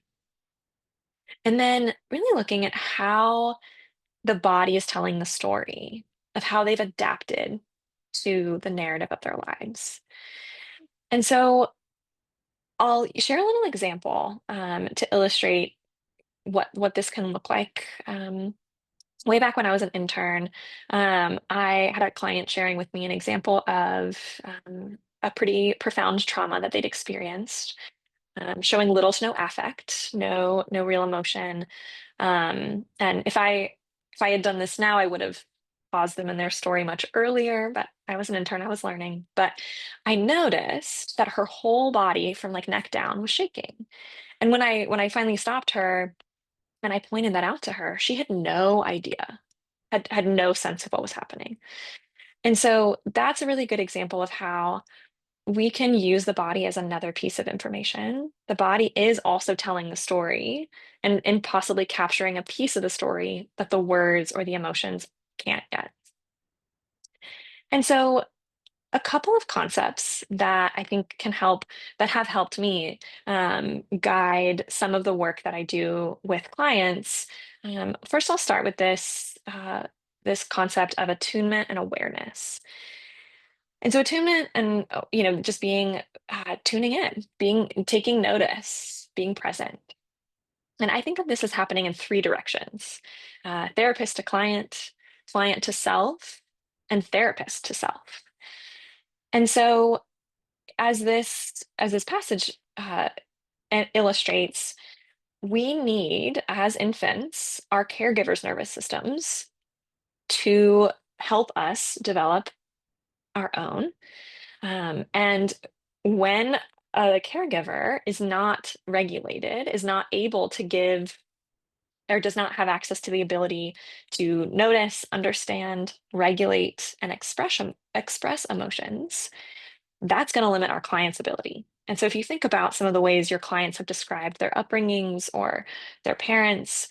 And then really looking at how the body is telling the story of how they've adapted to the narrative of their lives. And so I'll share a little example to illustrate what this can look like. Way back when I was an intern, I had a client sharing with me an example of a pretty profound trauma that they'd experienced, showing little to no affect, no real emotion. And if I had done this now, I would have paused them in their story much earlier, but I was an intern, I was learning. But I noticed that her whole body from like neck down was shaking. And when I finally stopped her and I pointed that out to her, she had no idea, had no sense of what was happening. And so that's a really good example of how we can use the body as another piece of information. The body is also telling the story and possibly capturing a piece of the story that the words or the emotions can't get. And so a couple of concepts that I think that have helped me guide some of the work that I do with clients. First, I'll start with this concept of attunement and awareness. And so attunement and just being tuning in, being taking notice, being present. And I think of this as happening in three directions: therapist to client, client to self, and therapist to self. And so as this passage illustrates, we need, as infants, our caregivers' nervous systems to help us develop our own. And when a caregiver is not regulated, is not able to give or does not have access to the ability to notice, understand, regulate, and express emotions, that's going to limit our client's ability. And so if you think about some of the ways your clients have described their upbringings or their parents,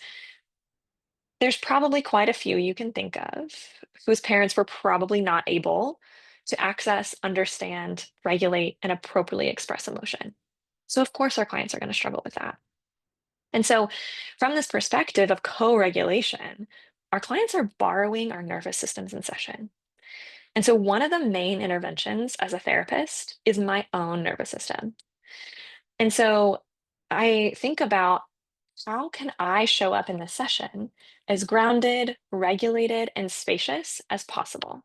there's probably quite a few you can think of whose parents were probably not able to access, understand, regulate, and appropriately express emotion. So of course our clients are going to struggle with that. And so from this perspective of co-regulation, our clients are borrowing our nervous systems in session. And so one of the main interventions as a therapist is my own nervous system. And so I think about how can I show up in this session as grounded, regulated, and spacious as possible?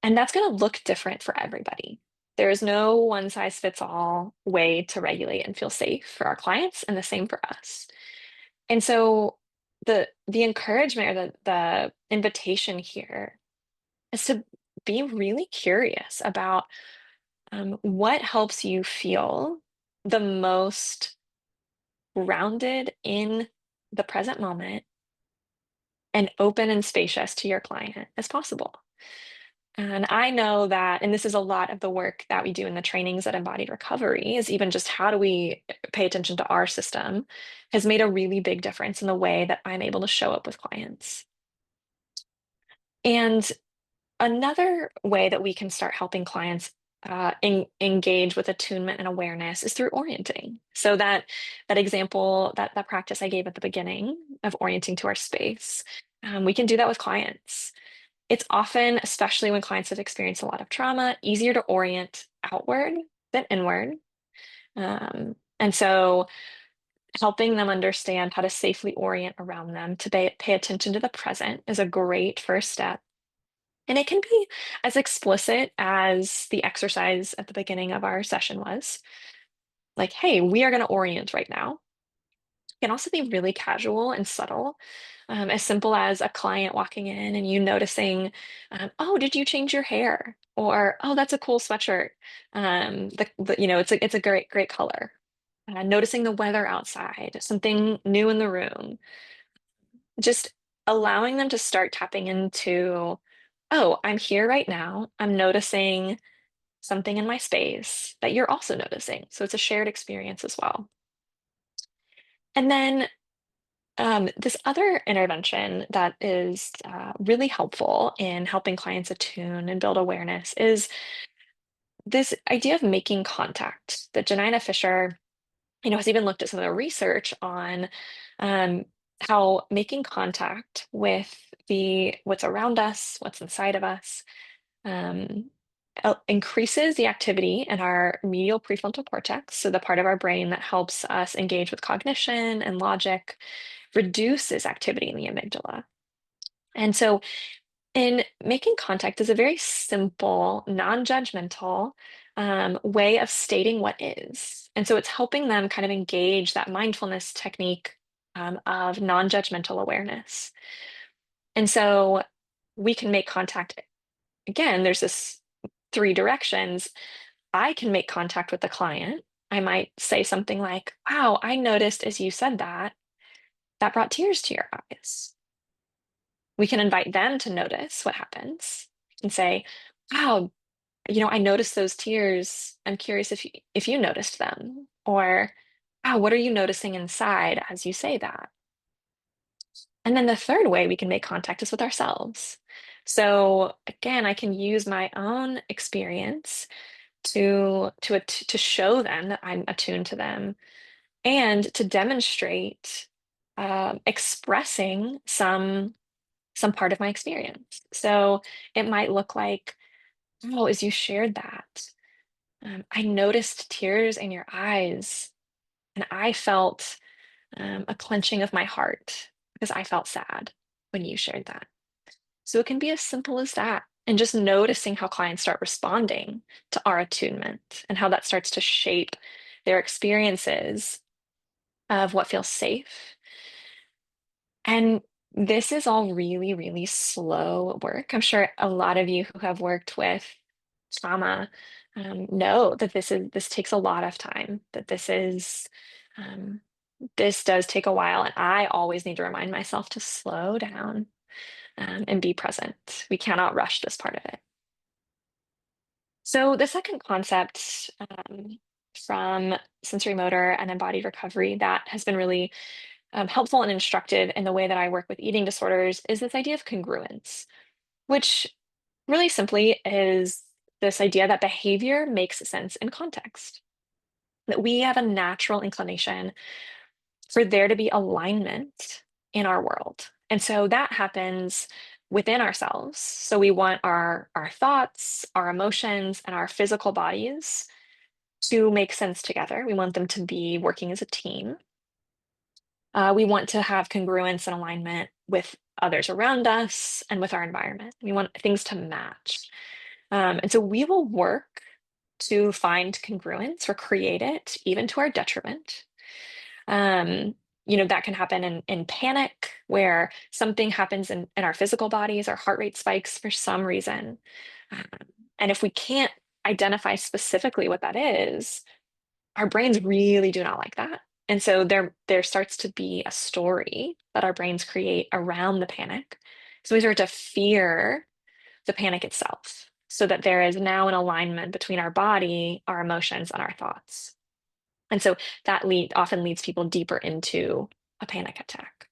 And that's going to look different for everybody. There is no one size fits all way to regulate and feel safe for our clients, and the same for us. And so the encouragement or the invitation here is to be really curious about what helps you feel the most grounded in the present moment and open and spacious to your client as possible. And I know that, and this is a lot of the work that we do in the trainings at Embodied Recovery, is even just how do we pay attention to our system has made a really big difference in the way that I'm able to show up with clients. And another way that we can start helping clients engage with attunement and awareness is through orienting. So that example, that practice I gave at the beginning of orienting to our space, we can do that with clients. It's often, especially when clients have experienced a lot of trauma, easier to orient outward than inward. And so helping them understand how to safely orient around them to pay attention to the present is a great first step. And it can be as explicit as the exercise at the beginning of our session was. Like, hey, we are going to orient right now. It can also be really casual and subtle, as simple as a client walking in and you noticing, oh, did you change your hair? Or, oh, that's a cool sweatshirt. It's a great color. Noticing the weather outside, something new in the room, just allowing them to start tapping into, oh, I'm here right now. I'm noticing something in my space that you're also noticing. So it's a shared experience as well. And then this other intervention that is really helpful in helping clients attune and build awareness is this idea of making contact that Janina Fisher, has even looked at some of the research on um, how making contact with what's around us, what's inside of us, um, increases the activity in our medial prefrontal cortex, so the part of our brain that helps us engage with cognition and logic, reduces activity in the amygdala. And so, in making contact is a very simple, non-judgmental way of stating what is. And so, it's helping them kind of engage that mindfulness technique of non-judgmental awareness. And so, we can make contact again. There's this three directions. I can make contact with the client. I might say something like, wow, I noticed as you said that, that brought tears to your eyes. We can invite them to notice what happens and say, wow, I noticed those tears. I'm curious if you noticed them. Or, wow, what are you noticing inside as you say that? And then the third way we can make contact is with ourselves. So again, I can use my own experience to show them that I'm attuned to them and to demonstrate expressing some part of my experience. So it might look like, oh, as you shared that, I noticed tears in your eyes, and I felt a clenching of my heart because I felt sad when you shared that. So it can be as simple as that. And just noticing how clients start responding to our attunement and how that starts to shape their experiences of what feels safe. And this is all really, really slow work. I'm sure a lot of you who have worked with trauma know that this takes a lot of time, that um, this does take a while. And I always need to remind myself to slow down and be present. We cannot rush this part of it. So the second concept from sensory motor and embodied recovery that has been really helpful and instructive in the way that I work with eating disorders is this idea of congruence, which really simply is this idea that behavior makes sense in context, that we have a natural inclination for there to be alignment in our world. And so that happens within ourselves. So we want our thoughts, our emotions, and our physical bodies to make sense together. We want them to be working as a team. We want to have congruence and alignment with others around us and with our environment. We want things to match. And so we will work to find congruence or create it, even to our detriment. Um, that can happen in panic, where something happens in our physical bodies, our heart rate spikes for some reason. Um, and if we can't identify specifically what that is, our brains really do not like that. And so there starts to be a story that our brains create around the panic. So we start to fear the panic itself, so that there is now an alignment between our body, our emotions, and our thoughts. And so that often leads people deeper into a panic attack.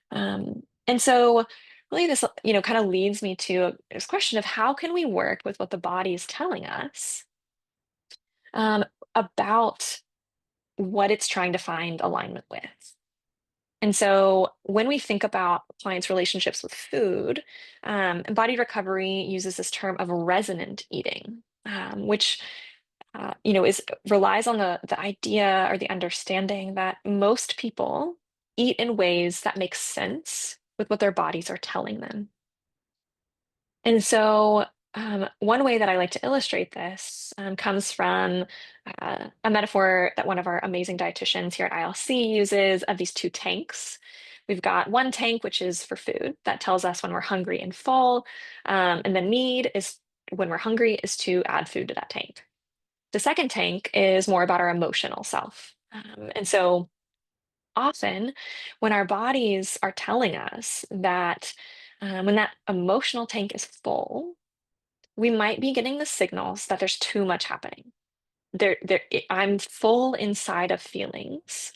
And so really this, kind of leads me to this question of how can we work with what the body is telling us um, about what it's trying to find alignment with. And so when we think about clients' relationships with food, embodied recovery uses this term of resonant eating, which is relies on the idea or the understanding that most people eat in ways that make sense with what their bodies are telling them. And so, one way that I like to illustrate this comes from a metaphor that one of our amazing dietitians here at ILC uses of these two tanks. We've got one tank, which is for food, that tells us when we're hungry and full. And the need is when we're hungry is to add food to that tank. The second tank is more about our emotional self. And so often when our bodies are telling us that when that emotional tank is full, we might be getting the signals that there's too much happening. I'm full inside of feelings,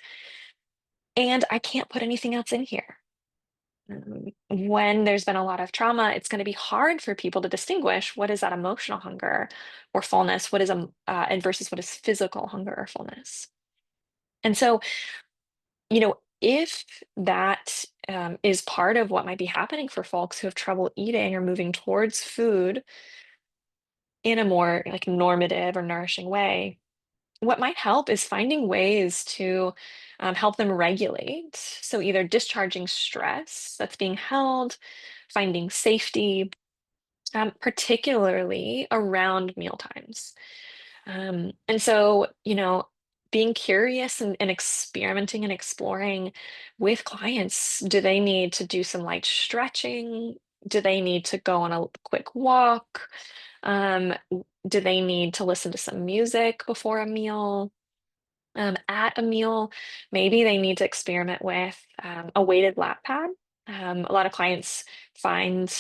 and I can't put anything else in here. When there's been a lot of trauma, it's going to be hard for people to distinguish what is that emotional hunger or fullness, what is and versus what is physical hunger or fullness. And so, if that is part of what might be happening for folks who have trouble eating or moving towards food in a more like normative or nourishing way, what might help is finding ways to help them regulate. So, either discharging stress that's being held, finding safety, particularly around meal times. And so, being curious and experimenting and exploring with clients. Do they need to do some light stretching? Do they need to go on a quick walk? Do they need to listen to some music before a meal? At a meal, maybe they need to experiment with a weighted lap pad. A lot of clients find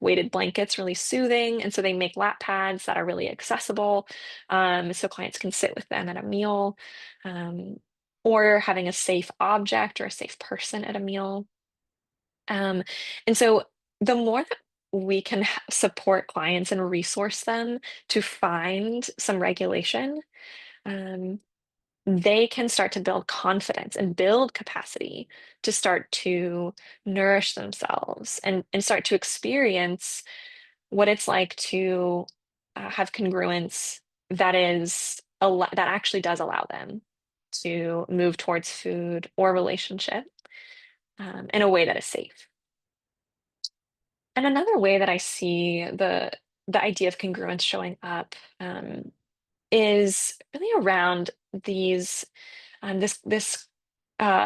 weighted blankets really soothing, and so they make lap pads that are really accessible, so clients can sit with them at a meal, um, or having a safe object or a safe person at a meal. Um, and so the more that we can support clients and resource them to find some regulation, um, they can start to build confidence and build capacity to start to nourish themselves and start to experience what it's like to have congruence that actually does allow them to move towards food or relationship in a way that is safe. And another way that I see the idea of congruence showing up is really around these this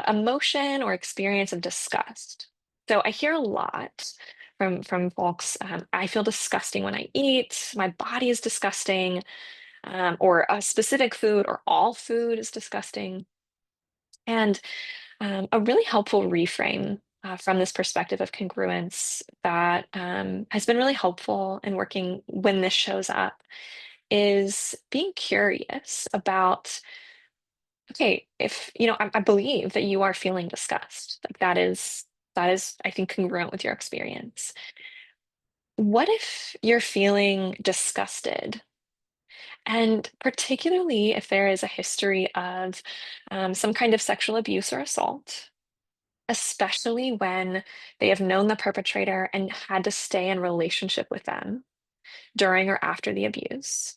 emotion or experience of disgust. So I hear a lot from folks. I feel disgusting when I eat. My body is disgusting, or a specific food or all food is disgusting. And a really helpful reframe from this perspective of congruence that has been really helpful in working when this shows up is being curious about, okay, if I believe that you are feeling disgust, like that is, I think, congruent with your experience. What if you're feeling disgusted? And particularly if there is a history of some kind of sexual abuse or assault, especially when they have known the perpetrator and had to stay in relationship with them during or after the abuse.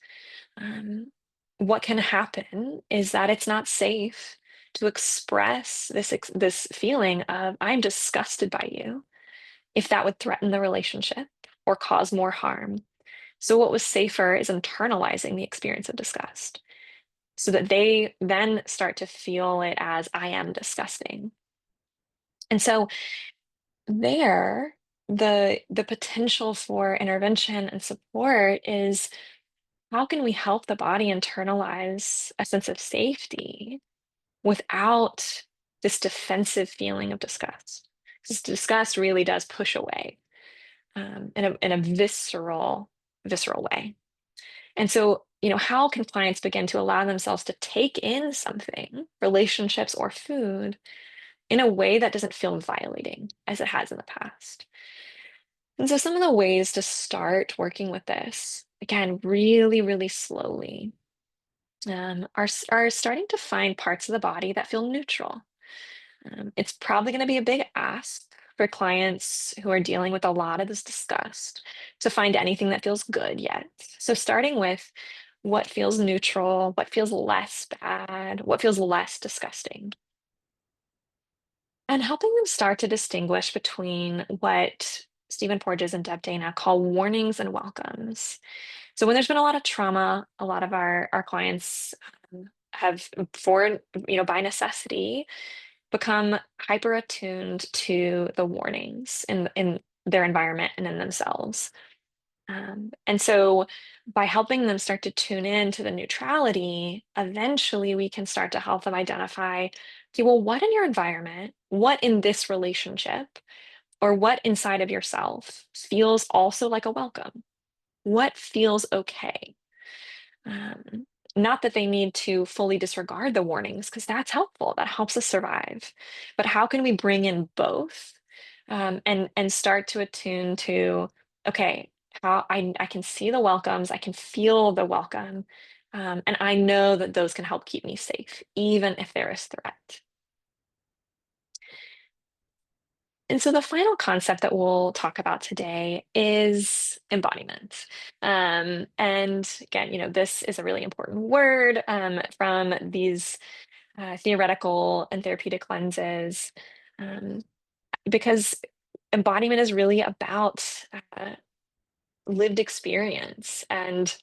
Um, what can happen is that it's not safe to express this feeling of "I'm disgusted by you" if that would threaten the relationship or cause more harm. So what was safer is internalizing the experience of disgust so that they then start to feel it as "I am disgusting." And so there, the potential for intervention and support is how can we help the body internalize a sense of safety without this defensive feeling of disgust? Because disgust really does push away in a visceral way. And so, how can clients begin to allow themselves to take in something, relationships or food, in a way that doesn't feel violating as it has in the past? And so, some of the ways to start working with this, again, really, really slowly, are starting to find parts of the body that feel neutral. It's probably going to be a big ask for clients who are dealing with a lot of this disgust to find anything that feels good yet. So, starting with what feels neutral, what feels less bad, what feels less disgusting, and helping them start to distinguish between what Stephen Porges and Deb Dana call warnings and welcomes. So when there's been a lot of trauma, a lot of our clients have, for by necessity, become hyper attuned to the warnings in their environment and in themselves. And so by helping them start to tune in to the neutrality, eventually we can start to help them identify, okay, well, what in your environment, what in this relationship, or what inside of yourself feels also like a welcome? What feels okay? Um, Not that they need to fully disregard the warnings, because that's helpful. That helps us survive. But how can we bring in both and start to attune to, okay, how I can see the welcomes, I can feel the welcome, and I know that those can help keep me safe, even if there is threat. And so the final concept that we'll talk about today is embodiment. And again, this is a really important word from these theoretical and therapeutic lenses, um, because embodiment is really about lived experience and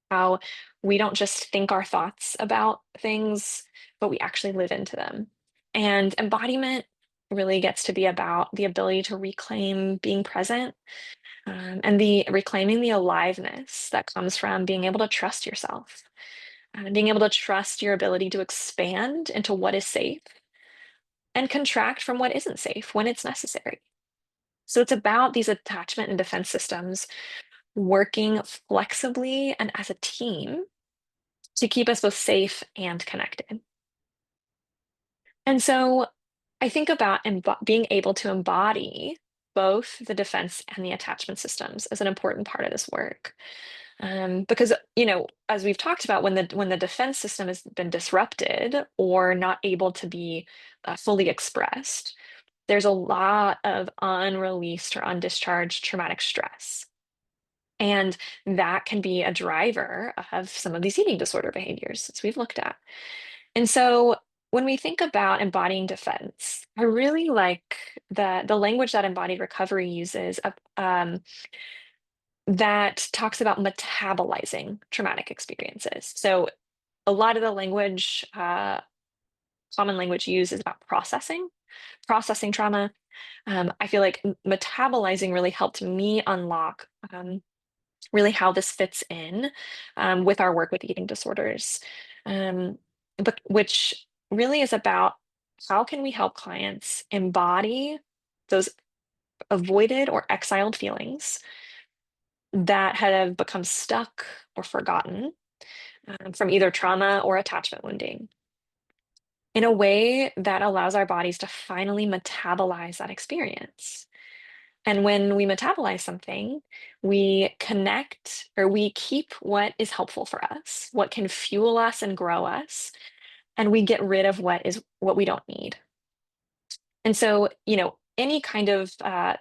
how we don't just think our thoughts about things, but we actually live into them. And embodiment really gets to be about the ability to reclaim being present, and the reclaiming the aliveness that comes from being able to trust yourself, being able to trust your ability to expand into what is safe and contract from what isn't safe when it's necessary. So it's about these attachment and defense systems working flexibly and as a team to keep us both safe and connected. And so I think about being able to embody both the defense and the attachment systems as an important part of this work. Because, as we've talked about, when the defense system has been disrupted or not able to be fully expressed, there's a lot of unreleased or undischarged traumatic stress. And that can be a driver of some of these eating disorder behaviors, as we've looked at. And so when we think about embodying defense, I really like the language that embodied recovery uses that talks about metabolizing traumatic experiences. So a lot of the language, common language used is about processing trauma. I feel like metabolizing really helped me unlock really how this fits in with our work with eating disorders, um, but which really is about how can we help clients embody those avoided or exiled feelings that have become stuck or forgotten from either trauma or attachment wounding in a way that allows our bodies to finally metabolize that experience. And when we metabolize something, we connect or we keep what is helpful for us, what can fuel us and grow us, and we get rid of what we don't need. And so, any kind of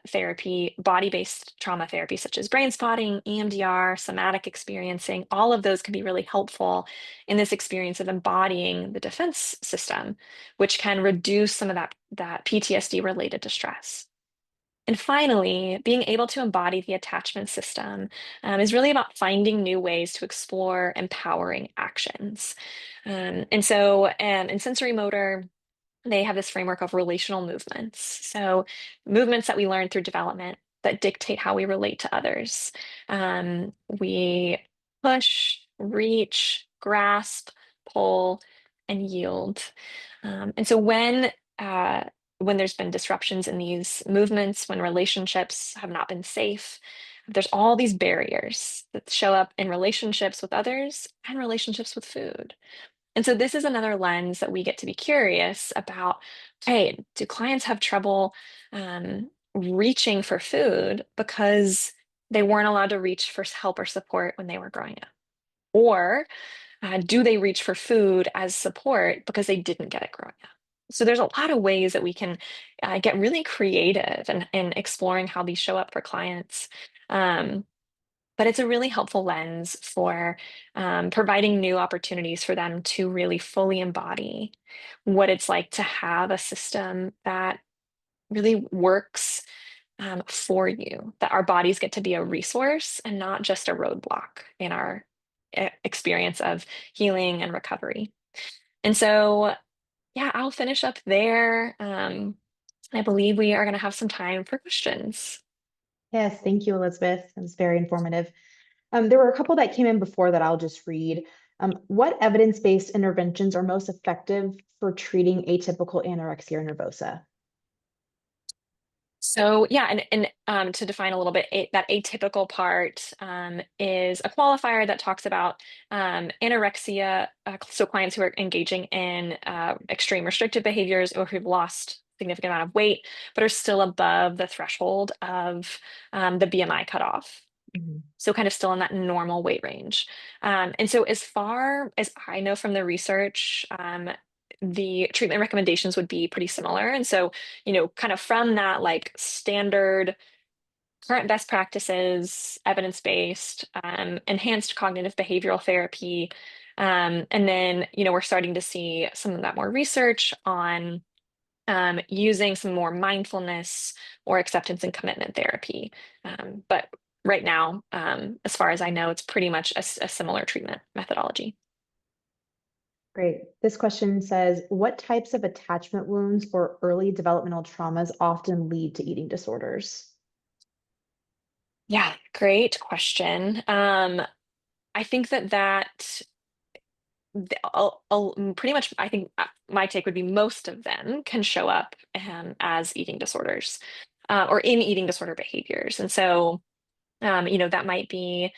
therapy, body-based trauma therapy, such as brain spotting, EMDR, somatic experiencing, all of those can be really helpful in this experience of embodying the defense system, which can reduce some of that PTSD related to stress. And finally, being able to embody the attachment system is really about finding new ways to explore empowering actions. And so, in sensory motor, they have this framework of relational movements. So, movements that we learn through development that dictate how we relate to others. We push, reach, grasp, pull, and yield. And so, when there's been disruptions in these movements, when relationships have not been safe, there's all these barriers that show up in relationships with others and relationships with food. And so this is another lens that we get to be curious about. Hey, do clients have trouble reaching for food because they weren't allowed to reach for help or support when they were growing up? Or do they reach for food as support because they didn't get it growing up? So there's a lot of ways that we can get really creative in exploring how these show up for clients. Um, but it's a really helpful lens for providing new opportunities for them to really fully embody what it's like to have a system that really works for you, that our bodies get to be a resource and not just a roadblock in our experience of healing and recovery. And so, yeah, I'll finish up there. I believe we are going to have some time for questions. Yes, thank you, Elizabeth. It was very informative. There were a couple that came in before that I'll just read. What evidence-based interventions are most effective for treating atypical anorexia nervosa? So yeah, and to define a little bit, that atypical part is a qualifier that talks about anorexia. So clients who are engaging in extreme restrictive behaviors or who've lost significant amount of weight, but are still above the threshold of the BMI cutoff. Mhm. So kind of still in that normal weight range. And so as far as I know from the research, the treatment recommendations would be pretty similar. And so, kind of from that like standard current best practices, evidence-based, enhanced cognitive behavioral therapy. And then, we're starting to see some of that more research on using some more mindfulness or acceptance and commitment therapy. But right now, as far as I know, it's pretty much a similar treatment methodology. Great. This question says, what types of attachment wounds or early developmental traumas often lead to eating disorders? Yeah, great question. I think that pretty much, I think my take would be most of them can show up as eating disorders or in eating disorder behaviors. And so, that might be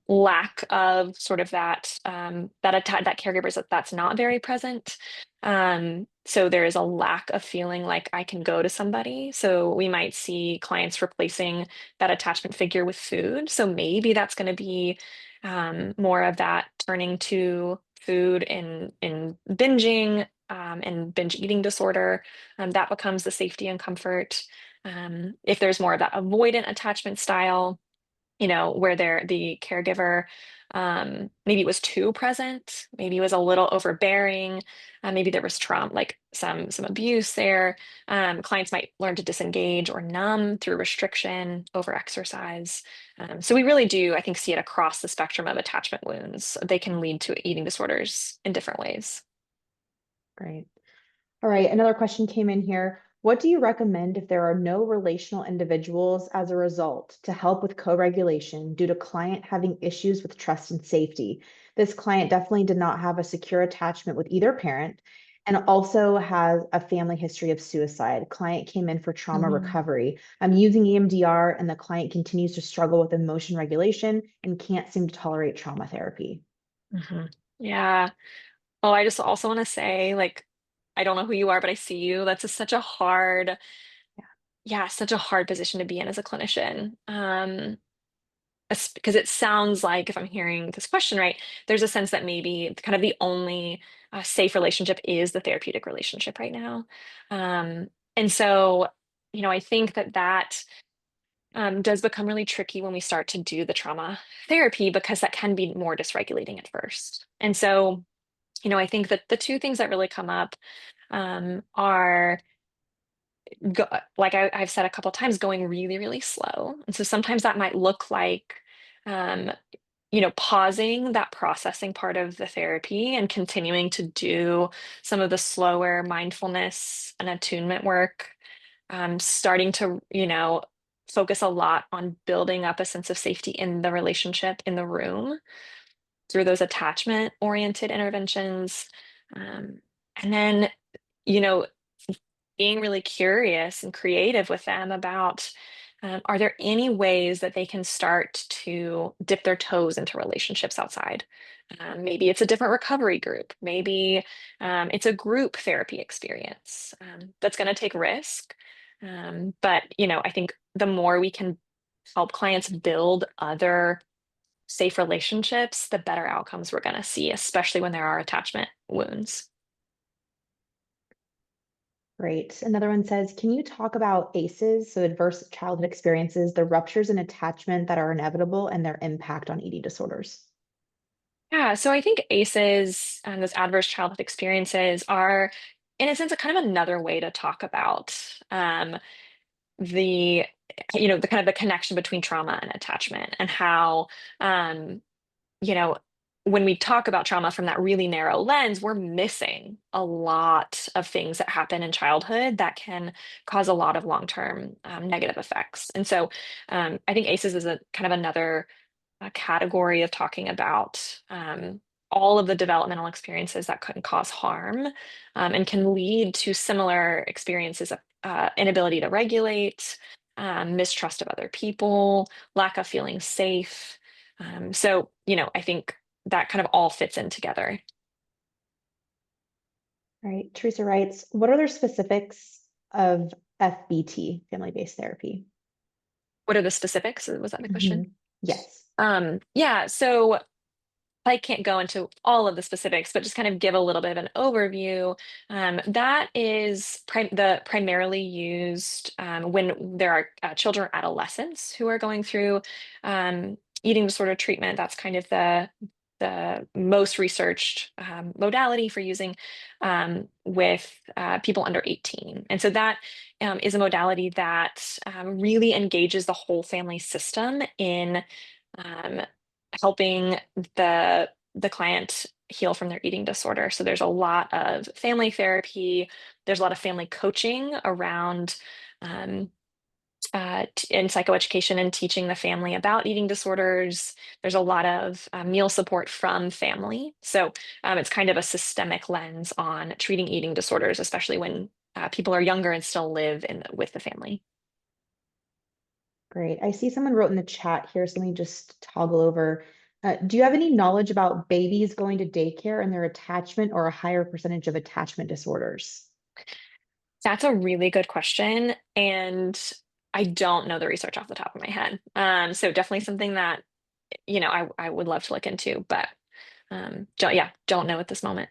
lack of sort of that caregivers that's not very present. So there is a lack of feeling like I can go to somebody. So we might see clients replacing that attachment figure with food. So maybe that's going to be more of that turning to food in binging and binge eating disorder. That becomes the safety and comfort. If there's more of that avoidant attachment style, where the caregiver maybe was too present, maybe was a little overbearing, maybe there was trauma, like some abuse there. Clients might learn to disengage or numb through restriction, over exercise. So we really do, I think, see it across the spectrum of attachment wounds. They can lead to eating disorders in different ways. Great. All right, another question came in here. What do you recommend if there are no relational individuals as a result to help with co-regulation due to client having issues with trust and safety? This client definitely did not have a secure attachment with either parent and also has a family history of suicide. Client came in for trauma Mhm. recovery. I'm using EMDR and the client continues to struggle with emotion regulation and can't seem to tolerate trauma therapy. Mhm. Yeah. Oh, I just also want to say, like, I don't know who you are, but I see you. That's such a hard, yeah, such a hard position to be in as a clinician. Because it sounds like, if I'm hearing this question right, there's a sense that maybe kind of the only safe relationship is the therapeutic relationship right now. And so, I think that does become really tricky when we start to do the trauma therapy because that can be more dysregulating at first. And so, I think that the two things that really come up are like I've said a couple times, going really, really slow. And so sometimes that might look like, um, pausing that processing part of the therapy and continuing to do some of the slower mindfulness and attunement work, starting to, focus a lot on building up a sense of safety in the relationship in the room through those attachment oriented interventions. Um, and then, you know, being really curious and creative with them about are there any ways that they can start to dip their toes into relationships outside? Maybe it's a different recovery group. Maybe it's a group therapy experience that's going to take risk. But, I think the more we can help clients build other safe relationships, the better outcomes we're going to see, especially when there are attachment wounds. Great. Another one says, can you talk about ACEs, so adverse childhood experiences, the ruptures in attachment that are inevitable and their impact on eating disorders? Yeah, so I think ACEs and those adverse childhood experiences are, in a sense, a kind of another way to talk about the, the kind of the connection between trauma and attachment and how, um, you know, when we talk about trauma from that really narrow lens, we're missing a lot of things that happen in childhood that can cause a lot of long-term negative effects. And so I think ACEs is a kind of another category of talking about all of the developmental experiences that can cause harm and can lead to similar experiences of inability to regulate, mistrust of other people, lack of feeling safe. So, I think that kind of all fits in together. All right. Teresa writes, what are the specifics of FBT, family-based therapy? What are the specifics? Was that the question? Yes. Yeah, so I can't go into all of the specifics, but just kind of give a little bit of an overview. That is primarily used when there are children or adolescents who are going through eating disorder treatment. That's kind of the most researched modality for using with people under 18. And so that is a modality that really engages the whole family system in um, helping the client heal from their eating disorder. So there's a lot of family therapy. There's a lot of family coaching around um, in psychoeducation and teaching the family about eating disorders. There's a lot of meal support from family. So it's kind of a systemic lens on treating eating disorders, especially when people are younger and still live with the family. Great. I see someone wrote in the chat here, so let me just toggle over. Do you have any knowledge about babies going to daycare and their attachment or a higher percentage of attachment disorders? That's a really good question. And I don't know the research off the top of my head. So definitely something that, I would love to look into, but don't know at this moment.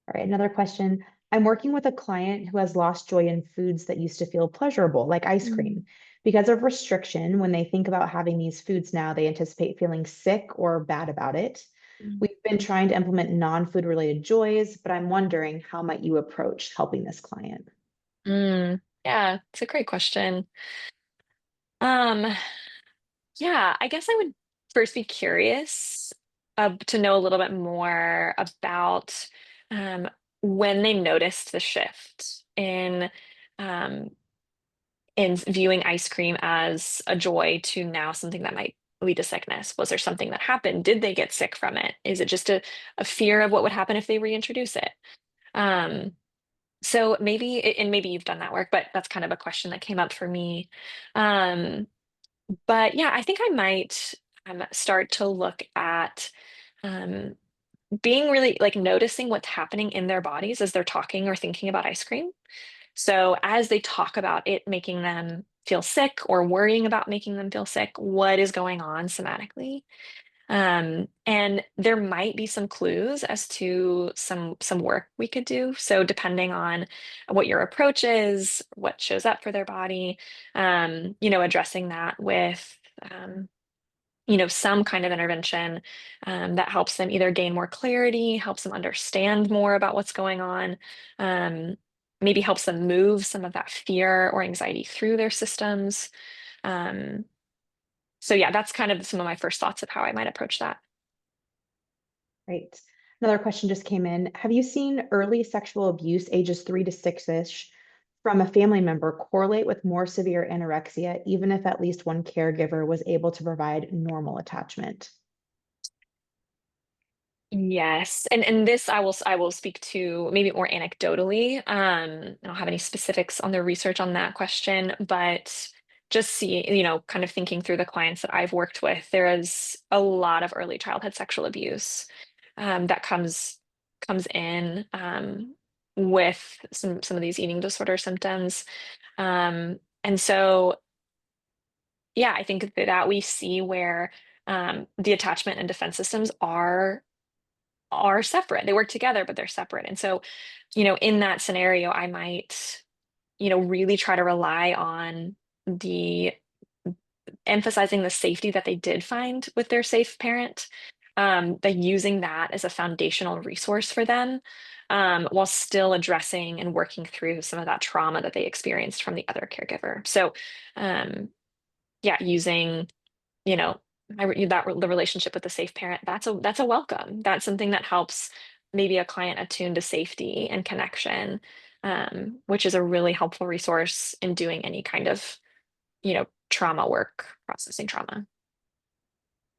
All right, another question. I'm working with a client who has lost joy in foods that used to feel pleasurable, like ice Mm, cream. Because of restriction, when they think about having these foods now, they anticipate feeling sick or bad about it. mm, We've been trying to implement non-food related joys, but I'm wondering how might you approach helping this client? yeah, it's a great question. Um, yeah, I guess I would first be curious to know a little bit more about um, when they noticed the shift um, in viewing ice cream as a joy to now something that might lead to sickness. Was there something that happened? Did they get sick from it? Is it just a fear of what would happen if they reintroduce it? Um, so and maybe you've done that work, but that's kind of a question that came up for me. Um, but yeah, I think I might start to look at um, being really like noticing what's happening in their bodies as they're talking or thinking about ice cream. So as they talk about it making them feel sick or worrying about making them feel sick, what is going on somatically? And there might be some clues as to some work we could do. So depending on what your approach is, what shows up for their body, addressing that with some kind of intervention that helps them either gain more clarity, helps them understand more about what's going on, um, maybe helps them move some of that fear or anxiety through their systems. Um, so yeah, that's kind of some of my first thoughts of how I might approach that. Right. Another question just came in. Have you seen early sexual abuse, ages 3 to 6-ish, from a family member correlate with more severe anorexia, even if at least one caregiver was able to provide normal attachment? Yes, and this I will speak to maybe more anecdotally. I don't have any specifics on the research on that question, but just see, kind of thinking through the clients that I've worked with, there is a lot of early childhood sexual abuse that comes in with some of these eating disorder symptoms. And so, yeah, I think that we see where the attachment and defense systems are separate. They work together, but they're separate. And so, in that scenario, I might, really try to rely on the emphasizing the safety that they did find with their safe parent, that using that as a foundational resource for them, while still addressing and working through some of that trauma that they experienced from the other caregiver. So, yeah, using you know the relationship with the safe parent, that's a welcome, that's something that helps maybe a client attune to safety and connection, which is a really helpful resource in doing any kind of trauma work, processing trauma.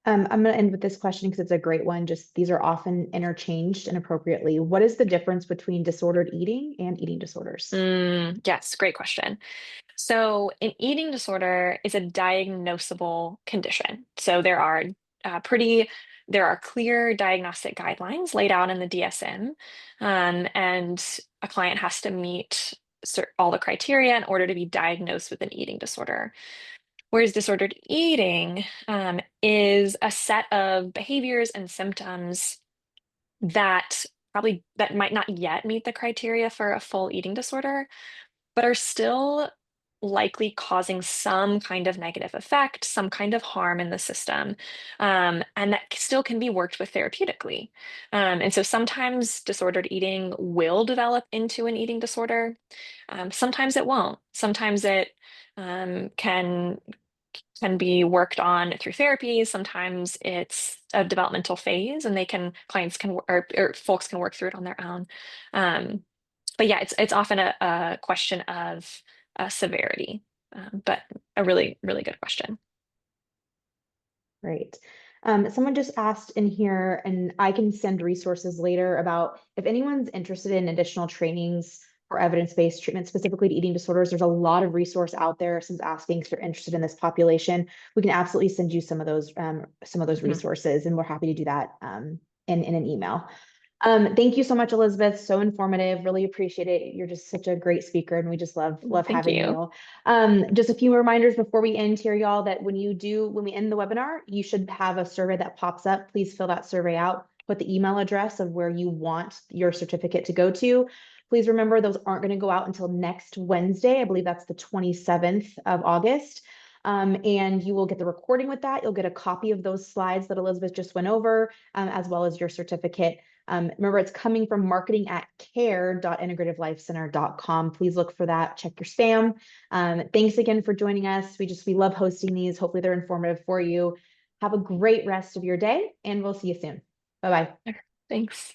I'm going to end with this question because it's a great one. Just these are often interchanged inappropriately. What is the difference between disordered eating and eating disorders? Yes, great question. So, an eating disorder is a diagnosable condition. So, there are clear diagnostic guidelines laid out in the DSM, and a client has to meet all the criteria in order to be diagnosed with an eating disorder. Whereas disordered eating is a set of behaviors and symptoms that might not yet meet the criteria for a full eating disorder, but are still likely causing some kind of negative effect, some kind of harm in the system, and that still can be worked with therapeutically. And so sometimes disordered eating will develop into an eating disorder. Sometimes it won't. Sometimes it can be worked on through therapy. Sometimes it's a developmental phase, and clients can or folks can work through it on their own. Um, but yeah, it's often a question of severity, but a really, really good question. Right. Someone just asked in here, and I can send resources later about if anyone's interested in additional trainings for evidence-based treatment specifically to eating disorders. There's a lot of resource out there. Since asking if you're interested in this population, we can absolutely send you some of those Mhm. resources, and we're happy to do that in an email. Thank you so much, Elizabeth. So informative. Really appreciate it. You're just such a great speaker, and we just love Thank having you. you. Just a few reminders before we end here, y'all, that when we end the webinar, you should have a survey that pops up. Please fill that survey out. Put the email address of where you want your certificate to go to. Please remember those aren't going to go out until next Wednesday. I believe that's the 27th of August. And you will get the recording with that. You'll get a copy of those slides that Elizabeth just went over, as well as your certificate. Remember, it's coming from marketing@care.integrativelifecenter.com. Please look for that. Check your spam. Thanks again for joining us. We love hosting these. Hopefully they're informative for you. Have a great rest of your day, and we'll see you soon. Bye-bye. Thanks.